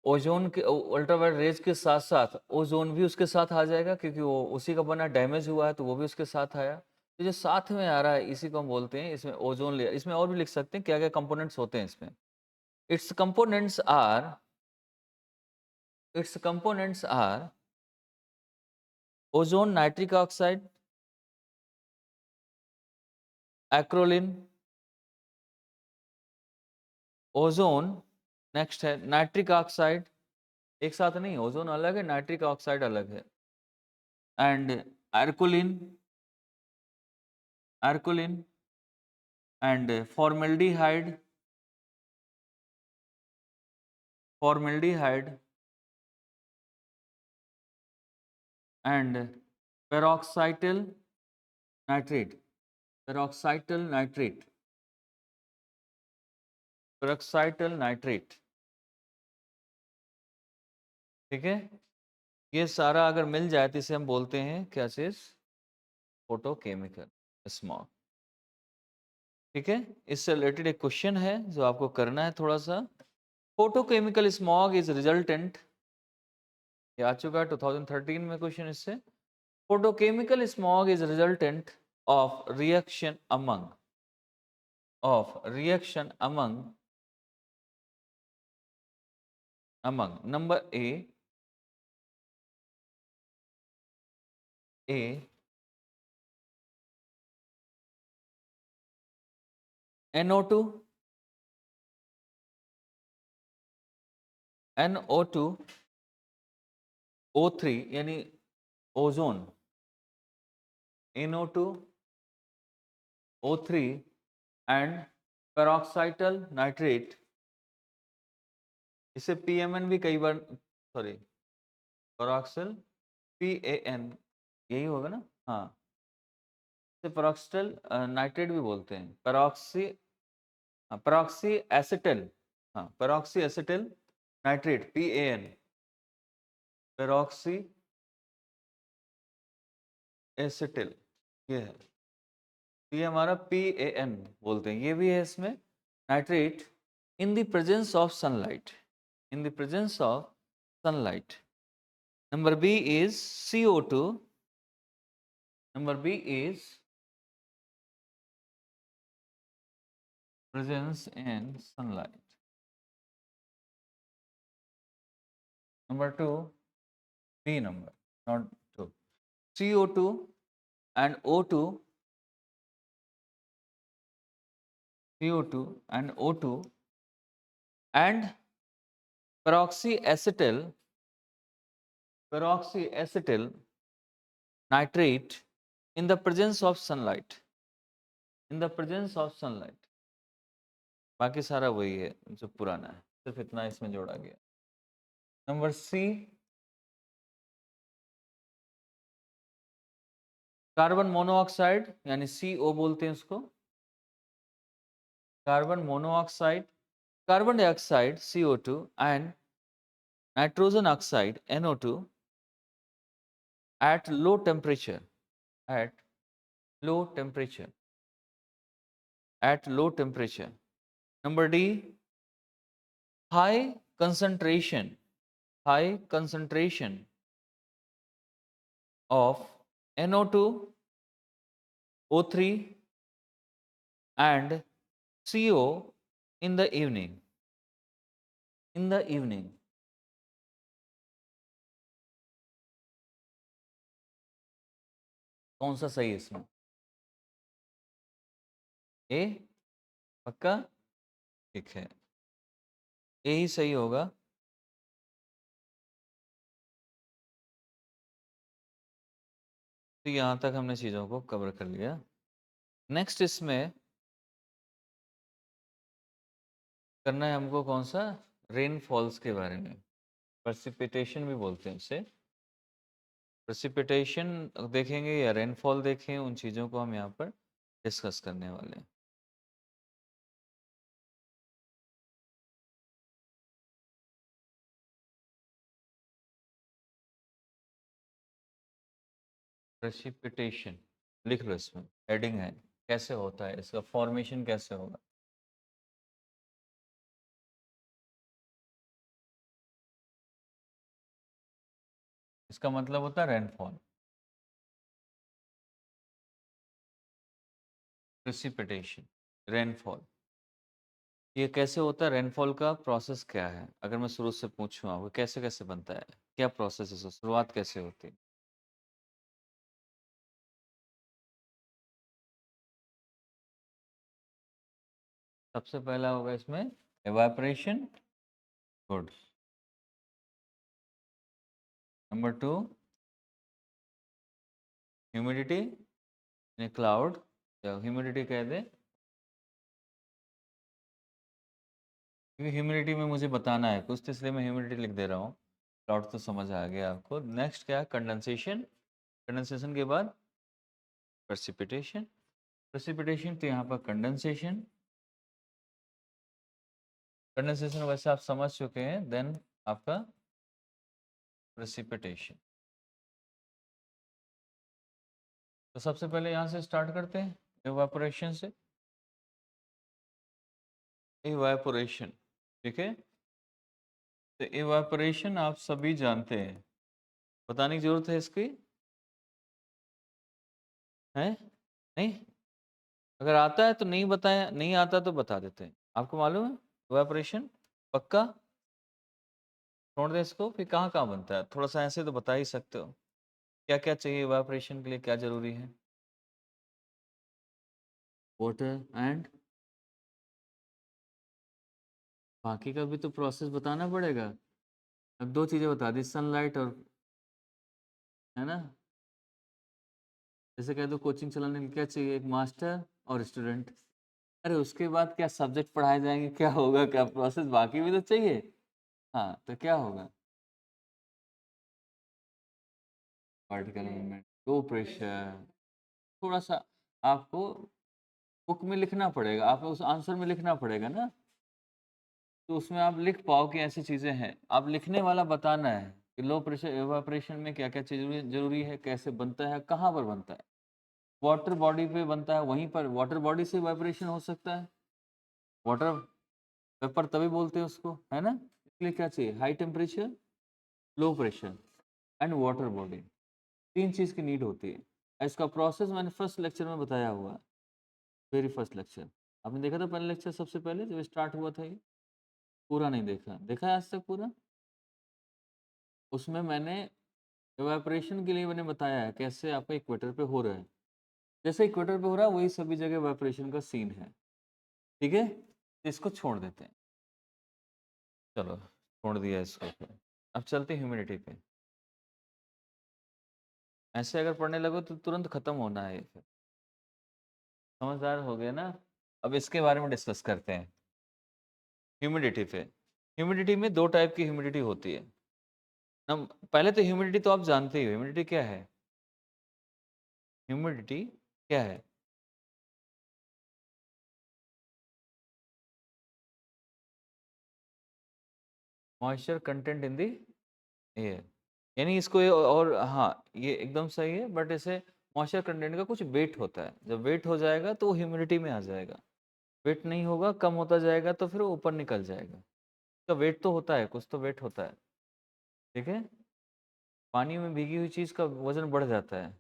ओजोन के अल्ट्रावायलेट रेज के साथ साथ ओजोन भी उसके साथ आ जाएगा, क्योंकि वो उसी का बना डैमेज हुआ है तो वो भी उसके साथ आया। तो जो साथ में आ रहा है इसी को हम बोलते हैं इसमें ओजोन लेयर। इसमें और भी लिख सकते हैं क्या क्या कंपोनेंट्स होते हैं इसमें। Its components are ozone nitric oxide, acrolein, ozone, next है नाइट्रिक ऑक्साइड, एक साथ नहीं, ओजोन अलग है, नाइट्रिक ऑक्साइड अलग है, and acrolein and formaldehyde and peroxyacetyl nitrate, ठीक है। ये सारा अगर मिल जाए तो इसे हम बोलते हैं क्या चीज, फोटोकेमिकल स्मॉग। ठीक है, इससे रिलेटेड एक क्वेश्चन है जो आपको करना है थोड़ा सा। फोटोकेमिकल स्मॉग इज रिजल्टेंट, ये आ चुका है 2013 में क्वेश्चन इससे। Photochemical smog is resultant of reaction among number A NO2 O3 यानी ozone, NO2 O3 and peroxyacetyl nitrate, इसे PMN भी कई बार, सॉरी पेरोक्सिल PAN यही होगा ना, हाँ, इसे पेरोक्सिटल नाइट्रेट भी बोलते हैं, पेरोक्सी एसिटल, हाँ peroxy acetyl nitrate PAN, peroxy acetyl, ये है, ये हमारा PAN बोलते हैं, ये भी है इसमें nitrate in the presence of sunlight, Number B is CO2, presence in sunlight. Number 2, B number, not 2. CO2 and O2 and peroxyacetyl nitrate in the presence of sunlight. बाकी सारा वही है जो पुराना है, सिर्फ इतना इसमें जोड़ा गया। नंबर C, कार्बन मोनोऑक्साइड यानी CO बोलते हैं उसको, carbon monoxide, carbon dioxide CO2 and nitrogen oxide NO2 at low temperature, Number D, high concentration of NO2, O3 and CO in the evening, कौन सा सही है इसमें? ए? पक्का? ठीक है, ए ही सही होगा। तो यहाँ तक हमने चीज़ों को कवर कर लिया। नेक्स्ट इसमें करना है हमको कौन सा? रेनफॉल्स के बारे में, प्रेसिपिटेशन भी बोलते हैं उसे। प्रेसिपिटेशन देखेंगे या रेनफॉल देखें, उन चीज़ों को हम यहाँ पर डिस्कस करने वाले हैं। प्रेसिपिटेशन लिख लो, इसमें हेडिंग है कैसे होता है, इसका फॉर्मेशन कैसे होगा। इसका मतलब होता है रेनफॉल। प्रेसिपिटेशन, रेनफॉल, ये कैसे होता है? रेनफॉल का प्रोसेस क्या है? अगर मैं शुरू से पूछूं आपको कैसे कैसे बनता है, क्या प्रोसेस है, शुरुआत कैसे होती है? सबसे पहला होगा इसमें evaporation. Good. Number two, humidity, cloud, या ह्यूमिडिटी कह दे, क्योंकि ह्यूमिडिटी में मुझे बताना है कुछ, तो इसलिए मैं ह्यूमिडिटी लिख दे रहा हूँ। क्लाउड तो समझ आ गया आपको। नेक्स्ट क्या है? कंडेंसेशन। कंडेंसेशन के बाद प्रेसिपिटेशन। प्रेसिपिटेशन तो यहाँ पर कंडेंसेशन। कंडेंसेशन वैसे आप समझ चुके हैं। देन आपका प्रेसिपिटेशन। तो सबसे पहले यहाँ से स्टार्ट करते हैं, इवापोरेशन से। इवापोरेशन, ठीक है। तो इवापोरेशन आप सभी जानते हैं, बताने की जरूरत है इसकी? है नहीं? अगर आता है तो नहीं बताया, नहीं आता तो बता देते हैं। आपको मालूम है इवापोरेशन? पक्का? छोड़ दे इसको, फिर कहाँ कहाँ बनता है? थोड़ा सा ऐसे तो बता ही सकते हो। क्या क्या चाहिए इवापोरेशन के लिए, क्या जरूरी है? वाटर एंड बाकी का भी तो प्रोसेस बताना पड़ेगा। अब दो चीजें बता दी, सनलाइट और, है ना। जैसे कह दो कोचिंग चलाने के लिए क्या चाहिए? एक मास्टर और स्टूडेंट। अरे उसके बाद क्या सब्जेक्ट पढ़ाए जाएंगे, क्या होगा, क्या प्रोसेस बाकी भी तो चाहिए। हाँ, तो क्या होगा? Particle movement, low pressure. थोड़ा सा आपको बुक में लिखना पड़ेगा, आपको उस आंसर में लिखना पड़ेगा ना, तो उसमें आप लिख पाओ कि ऐसी चीज़ें हैं। आप लिखने वाला बताना है कि लो प्रेशर एवापोरेशन में क्या क्या चीज़ जरूरी है, कैसे बनता है, कहाँ पर बनता है। वाटर बॉडी पे बनता है, वहीं पर वाटर बॉडी से एवापोरेशन हो सकता है। वाटर वेपर तभी बोलते हैं उसको, है ना। इसलिए क्या चाहिए? High temperature, low pressure and water body. तीन चीज़ की नीड होती है। इसका प्रोसेस मैंने फर्स्ट लेक्चर में बताया हुआ है, वेरी फर्स्ट लेक्चर। आपने देखा था पहले लेक्चर, सबसे पहले जब स्टार्ट हुआ था ये? पूरा नहीं देखा? देखा है आज तक पूरा? उसमें मैंने इवेपोरेशन के लिए मैंने बताया है कैसे आपका इक्वेटर पे हो रहा है। जैसे इक्वेटर पे हो रहा है वही सभी जगह इवेपोरेशन का सीन है, ठीक है। इसको छोड़ देते हैं, चलो छोड़ दिया इसको फिर। अब चलते हैं ह्यूमिडिटी पे। ऐसे अगर पढ़ने लगो तो तुरंत खत्म होना है ये फिर। समझदार हो गए ना? अब इसके बारे में डिस्कस करते हैं, ह्यूमिडिटी पे। ह्यूमिडिटी में दो टाइप की ह्यूमिडिटी होती है। नम पहले तो ह्यूमिडिटी तो आप जानते ही हो, ह्यूमिडिटी क्या है? ह्यूमिडिटी क्या है? Moisture content in the air. यानी इसको और हाँ, ये एकदम सही है, बट इसे मॉइस्चर कंटेंट का कुछ वेट होता है। जब वेट हो जाएगा तो वो ह्यूमिडिटी में आ जाएगा। वेट नहीं होगा, कम होता जाएगा तो फिर वो ऊपर निकल जाएगा। तो वेट तो होता है, कुछ तो वेट होता है, ठीक है। पानी में भीगी हुई चीज़ का वजन बढ़ जाता है।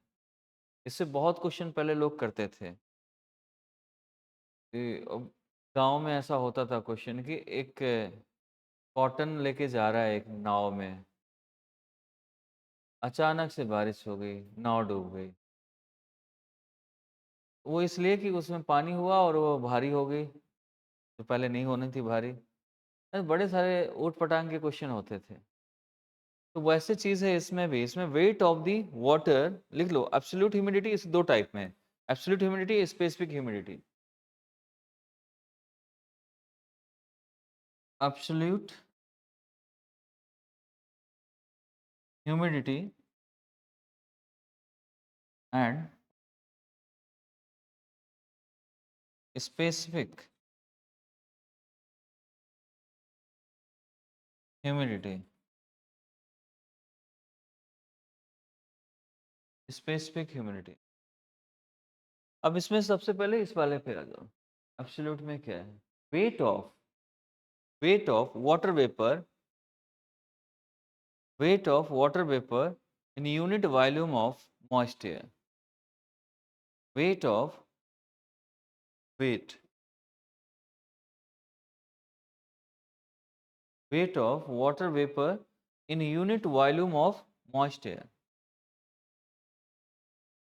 इससे बहुत क्वेश्चन पहले लोग करते थे कि गांव में ऐसा होता था क्वेश्चन कि एक कॉटन लेके जा रहा है एक नाव में, अचानक से बारिश हो गई, नाव डूब गई। वो इसलिए कि उसमें पानी हुआ और वो भारी हो गई, जो पहले नहीं होनी थी भारी। बड़े सारे ऊट-पटांग के क्वेश्चन होते थे। तो वैसे चीज़ है इसमें भी, इसमें वेट ऑफ द वाटर लिख लो। एब्सोल्यूट ह्यूमिडिटी इस 2 टाइप में है, absolute humidity, specific humidity. Absolute humidity and specific humidity. Specific humidity. अब इसमें सबसे पहले इस वाले पे आ जाओ। एब्सोल्यूट में क्या है? Weight of water vapour, weight of water vapor in unit volume of moist air. Weight of weight weight of water vapor in unit volume of moist air.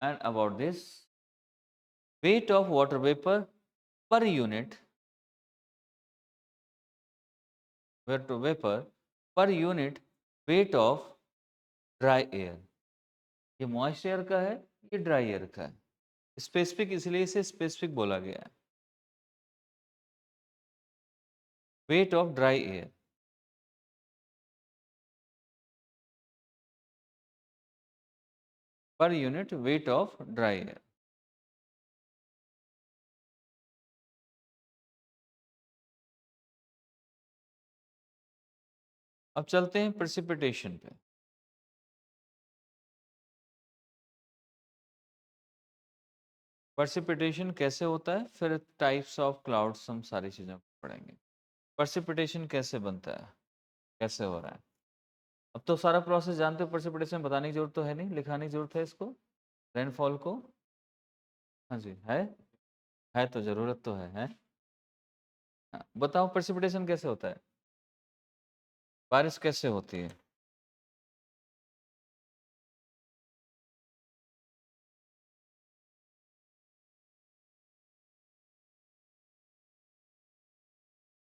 And about this, weight of water vapor per unit water vapor per unit weight of dry air. ये moist air का है, ये dry air का है। Specific इसलिए इसे specific बोला गया है। Weight of dry air, per unit weight of dry air. अब चलते हैं प्रेसिपिटेशन पे। प्रेसिपिटेशन कैसे होता है, फिर टाइप्स ऑफ क्लाउड्स, हम सारी चीज़ें पढ़ेंगे। प्रेसिपिटेशन कैसे बनता है, कैसे हो रहा है। अब तो सारा प्रोसेस जानते हो, प्रेसिपिटेशन बताने की जरूरत तो है नहीं, लिखाने की जरूरत है इसको, रेनफॉल को। हाँ जी, है तो ज़रूरत तो है। हाँ, बताओ प्रेसिपिटेशन कैसे होता है, बारिश कैसे होती है।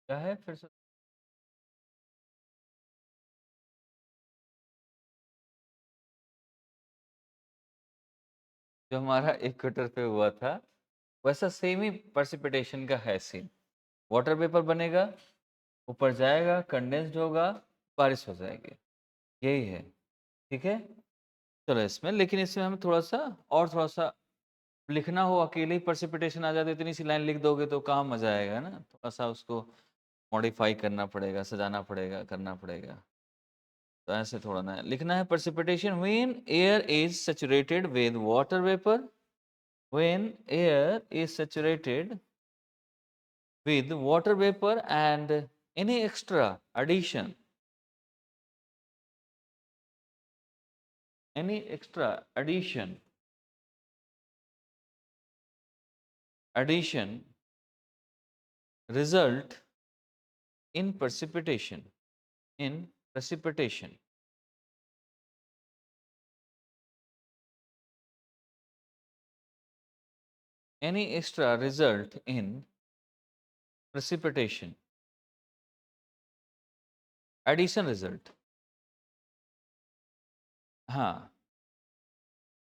क्या है फिर से? जो हमारा इक्वेटर पे हुआ था, वैसा सेम ही प्रेसिपिटेशन का है सीन। वाटर पेपर बनेगा, ऊपर जाएगा, कंडेंस्ड होगा, बारिश हो जाएगी, यही है। ठीक है, चलो इसमें, लेकिन इसमें हमें थोड़ा सा लिखना हो, अकेले ही प्रेसिपिटेशन आ जाते, इतनी सी लाइन लिख दोगे तो कहाँ मजा आएगा ना, थोड़ा सा उसको मॉडिफाई करना पड़ेगा, सजाना पड़ेगा, करना पड़ेगा। तो ऐसे थोड़ा ना लिखना है। Precipitation when air is saturated with water vapour, when air is saturated with water vapor and any extra addition, any extra addition result in precipitation, in precipitation. Any extra result in precipitation, addition result। हाँ,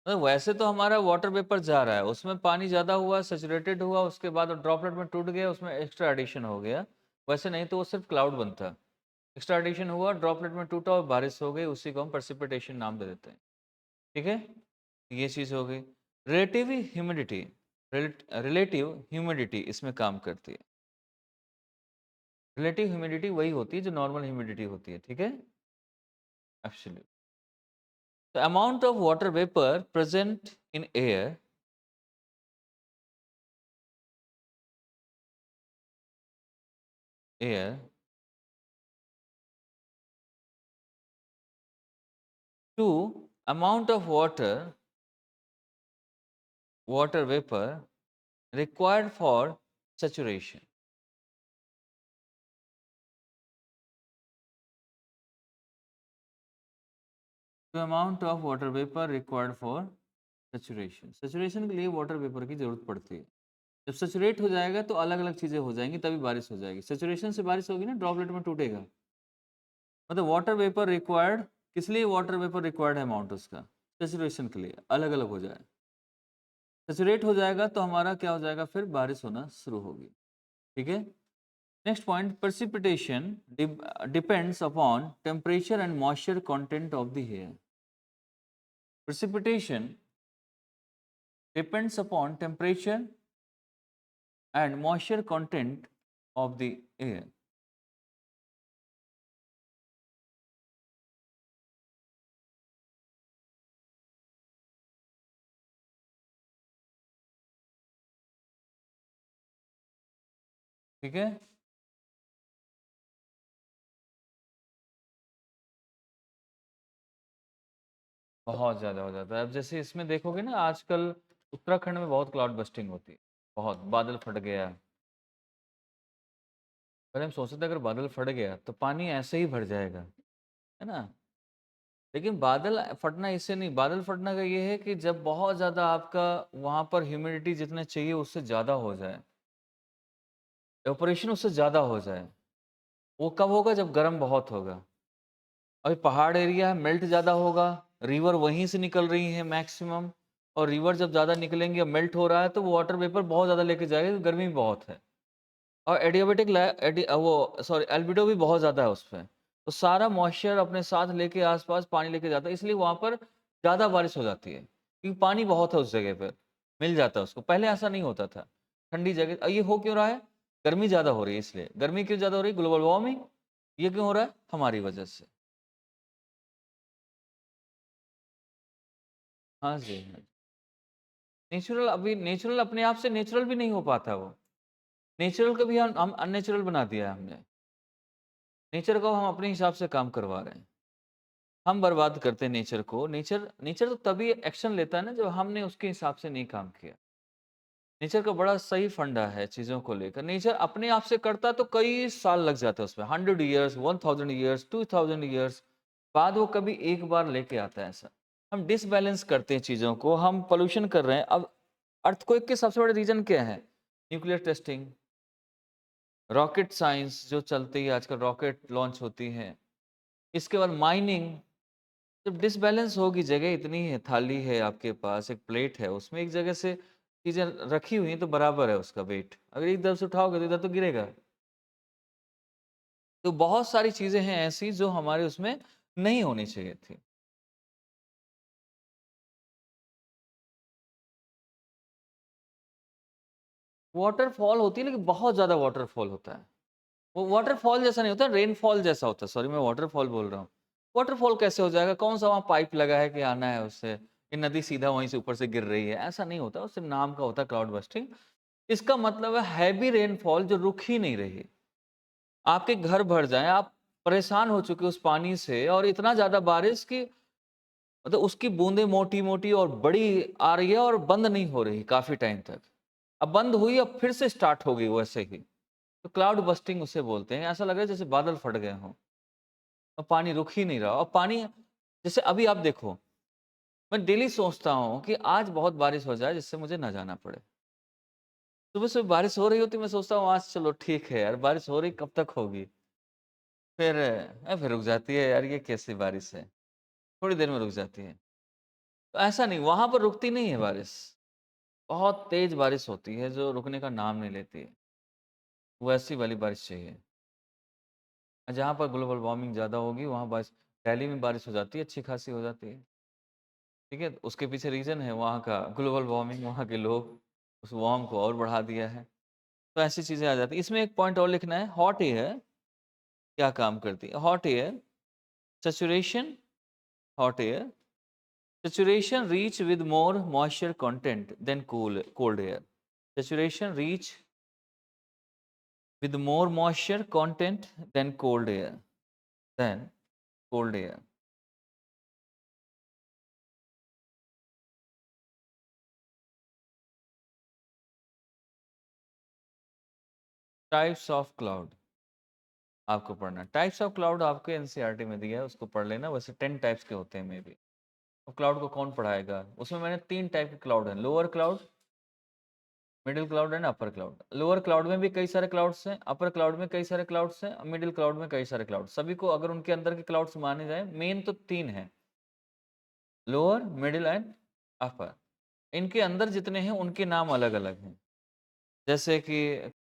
तो वैसे तो हमारा water vapour जा रहा है, उसमें पानी ज़्यादा हुआ, सैचुरेटेड हुआ, उसके बाद ड्रॉपलेट में टूट गया, उसमें एक्स्ट्रा एडिशन हो गया। वैसे नहीं तो वो सिर्फ क्लाउड बनता। एक्स्ट्रा एडिशन हुआ, ड्रॉपलेट में टूटा और बारिश हो गई, उसी को हम प्रेसिपिटेशन नाम दे देते हैं। ठीक है, ये चीज़ हो गई। रिलेटिव ह्यूमिडिटी, रिलेटिव ह्यूमिडिटी इसमें काम करती है। रिलेटिव ह्यूमिडिटी वही होती है जो नॉर्मल ह्यूमिडिटी होती है। ठीक है, absolute. The amount of water vapour present in air to amount of water vapor required for saturation. The amount of water vapor required for saturation, saturation के लिए वाटर वेपर की जरूरत पड़ती है। जब सैचुरेट हो जाएगा तो अलग अलग चीजें हो जाएंगी, तभी बारिश हो जाएगी। सैचुरेशन से बारिश होगी ना, ड्रॉपलेट में टूटेगा। मतलब वाटर वेपर रिक्वायर्ड, किस लिए वाटर वेपर रिक्वायर्ड है अमाउंट उसका? सैचुरेशन के लिए, अलग अलग हो जाए। सैचुरेट हो जाएगा तो हमारा क्या हो जाएगा, फिर बारिश होना शुरू होगी। ठीक है। Next point, precipitation depends upon temperature and moisture content of the air. Precipitation depends upon temperature and moisture content of the air. ठीक है। बहुत ज़्यादा हो जाता है। अब जैसे इसमें देखोगे ना, आजकल उत्तराखंड में बहुत क्लाउड बस्टिंग होती है, बहुत बादल फट गया। पहले हम सोचते थे अगर बादल फट गया तो पानी ऐसे ही भर जाएगा, है ना। लेकिन बादल फटना इससे नहीं, बादल फटना का ये है कि जब बहुत ज़्यादा आपका वहाँ पर ह्यूमिडिटी जितने चाहिए उससे ज़्यादा हो जाए, एवपोरेशन उससे ज़्यादा हो जाए। वो कब होगा? जब गर्म बहुत होगा। अभी पहाड़ एरिया है, मेल्ट ज़्यादा होगा, रिवर वहीं से निकल रही है मैक्सिमम, और रिवर जब ज़्यादा निकलेंगे, मेल्ट हो रहा है तो वो वाटर वेपर बहुत ज़्यादा लेके जाएगा, क्योंकि गर्मी बहुत है। और एडियाबेटिक वो सॉरी एल्बिडो भी बहुत ज़्यादा है उसमें, तो सारा मॉइस्चर अपने साथ लेके आसपास पानी लेके जाता है, इसलिए वहाँ पर ज़्यादा बारिश हो जाती है, क्योंकि पानी बहुत है उस जगह पर, मिल जाता है उसको। पहले ऐसा नहीं होता था, ठंडी जगह। ये हो क्यों रहा है? गर्मी ज़्यादा हो रही है इसलिए। गर्मी क्यों ज़्यादा हो रही है? Global warming. ये क्यों हो रहा है? हमारी वजह से। हाँ जी, हाँ। नेचुरल, अभी नेचुरल अपने आप से नेचुरल भी नहीं हो पाता वो। नेचुरल को भी हम अननेचुरल बना दिया है हमने। नेचर को हम अपने हिसाब से काम करवा रहे हैं। हम बर्बाद करते हैं नेचर को। नेचर नेचर तो तभी एक्शन लेता है ना, जब हमने उसके हिसाब से नहीं काम किया। नेचर का बड़ा सही फंडा है चीज़ों को लेकर। नेचर अपने आप से करता तो कई साल लग जाते हैं उसमें, 100 ईयर्स, 1000 ईयर्स, 2000 ईयर्स बाद वो कभी एक बार लेके आता है ऐसा। हम डिसबैलेंस करते हैं चीज़ों को, हम पोल्यूशन कर रहे हैं। अब अर्थक्वेक के सबसे बड़े रीज़न क्या है? न्यूक्लियर टेस्टिंग, रॉकेट साइंस जो चलती है आजकल, रॉकेट लॉन्च होती हैं। इसके बाद माइनिंग। जब डिसबैलेंस होगी, जगह इतनी है, थाली है आपके पास, एक प्लेट है, उसमें एक जगह से चीज़ें रखी हुई हैं तो बराबर है उसका वेट। अगर एक तरफ से उठाओगे तो इधर तो गिरेगा। तो बहुत सारी चीज़ें हैं ऐसी जो हमारे उसमें नहीं होनी चाहिए थी। वाटरफॉल होती है, लेकिन बहुत ज़्यादा वाटरफॉल होता है। वो वाटरफॉल जैसा नहीं होता, रेनफॉल जैसा होता है। सॉरी, मैं वाटरफॉल बोल रहा हूँ। वाटरफॉल कैसे हो जाएगा? कौन सा वहाँ पाइप लगा है कि आना है उससे? ये नदी सीधा वहीं से ऊपर से गिर रही है? ऐसा नहीं होता, वो सिर्फ नाम का होता है क्लाउड बस्टिंग। इसका मतलब है हैवी रेनफॉल जो रुक ही नहीं रही। आपके घर भर जाएँ, आप परेशान हो चुके हो उस पानी से, और इतना ज़्यादा बारिश कि मतलब उसकी बूँदें मोटी-मोटी और बड़ी आ रही है और बंद नहीं हो रही काफ़ी टाइम तक। अब बंद हुई, अब फिर से स्टार्ट हो गई वैसे ही। तो क्लाउड बस्टिंग उसे बोलते हैं। ऐसा लग रहा है जैसे बादल फट गए हों और पानी रुक ही नहीं रहा। और पानी, जैसे अभी आप देखो, मैं डेली सोचता हूँ कि आज बहुत बारिश हो जाए जिससे मुझे ना जाना पड़े। सुबह-सुबह बारिश हो रही होती है, मैं सोचता हूँ आज चलो ठीक है यार, बारिश हो रही कब तक होगी? फिर रुक जाती है यार, ये कैसी बारिश है? थोड़ी देर में रुक जाती है। तो ऐसा नहीं, वहाँ पर रुकती नहीं है बारिश। बहुत तेज़ बारिश होती है जो रुकने का नाम नहीं लेती है। वैसी वाली बारिश चाहिए। जहाँ पर ग्लोबल वार्मिंग ज़्यादा होगी वहाँ बारिश, दिल्ली में बारिश हो जाती है, अच्छी खासी हो जाती है। ठीक है? उसके पीछे रीज़न है वहाँ का ग्लोबल वार्मिंग, वहाँ के लोग उस वार्म को और बढ़ा दिया है। तो ऐसी चीज़ें आ जाती हैं। इसमें एक पॉइंट और लिखना है, हॉट एयर क्या काम करती है? Hot air saturation, hot air saturation reach with more moisture content than cold air. Saturation reach with more moisture content than cold air. Than cold air. Types of cloud आपको पढ़ना है। Types of cloud आपके NCERT में दिया है, उसको पढ़ लेना। वैसे 10 टाइप्स के होते हैं मे बी। क्लाउड को कौन पढ़ाएगा? उसमें मैंने 3 टाइप के क्लाउड हैं, lower cloud, middle cloud and upper cloud. Lower cloud में भी कई सारे क्लाउड्स हैं, अपर क्लाउड में कई सारे क्लाउड्स हैं, मिडिल क्लाउड में कई सारे क्लाउड्स। सभी को अगर उनके अंदर के क्लाउड्स माने जाएँ, मेन तो 3 हैं, लोअर, मिडिल एंड अपर। इनके अंदर जितने हैं उनके नाम अलग-अलग हैं। जैसे कि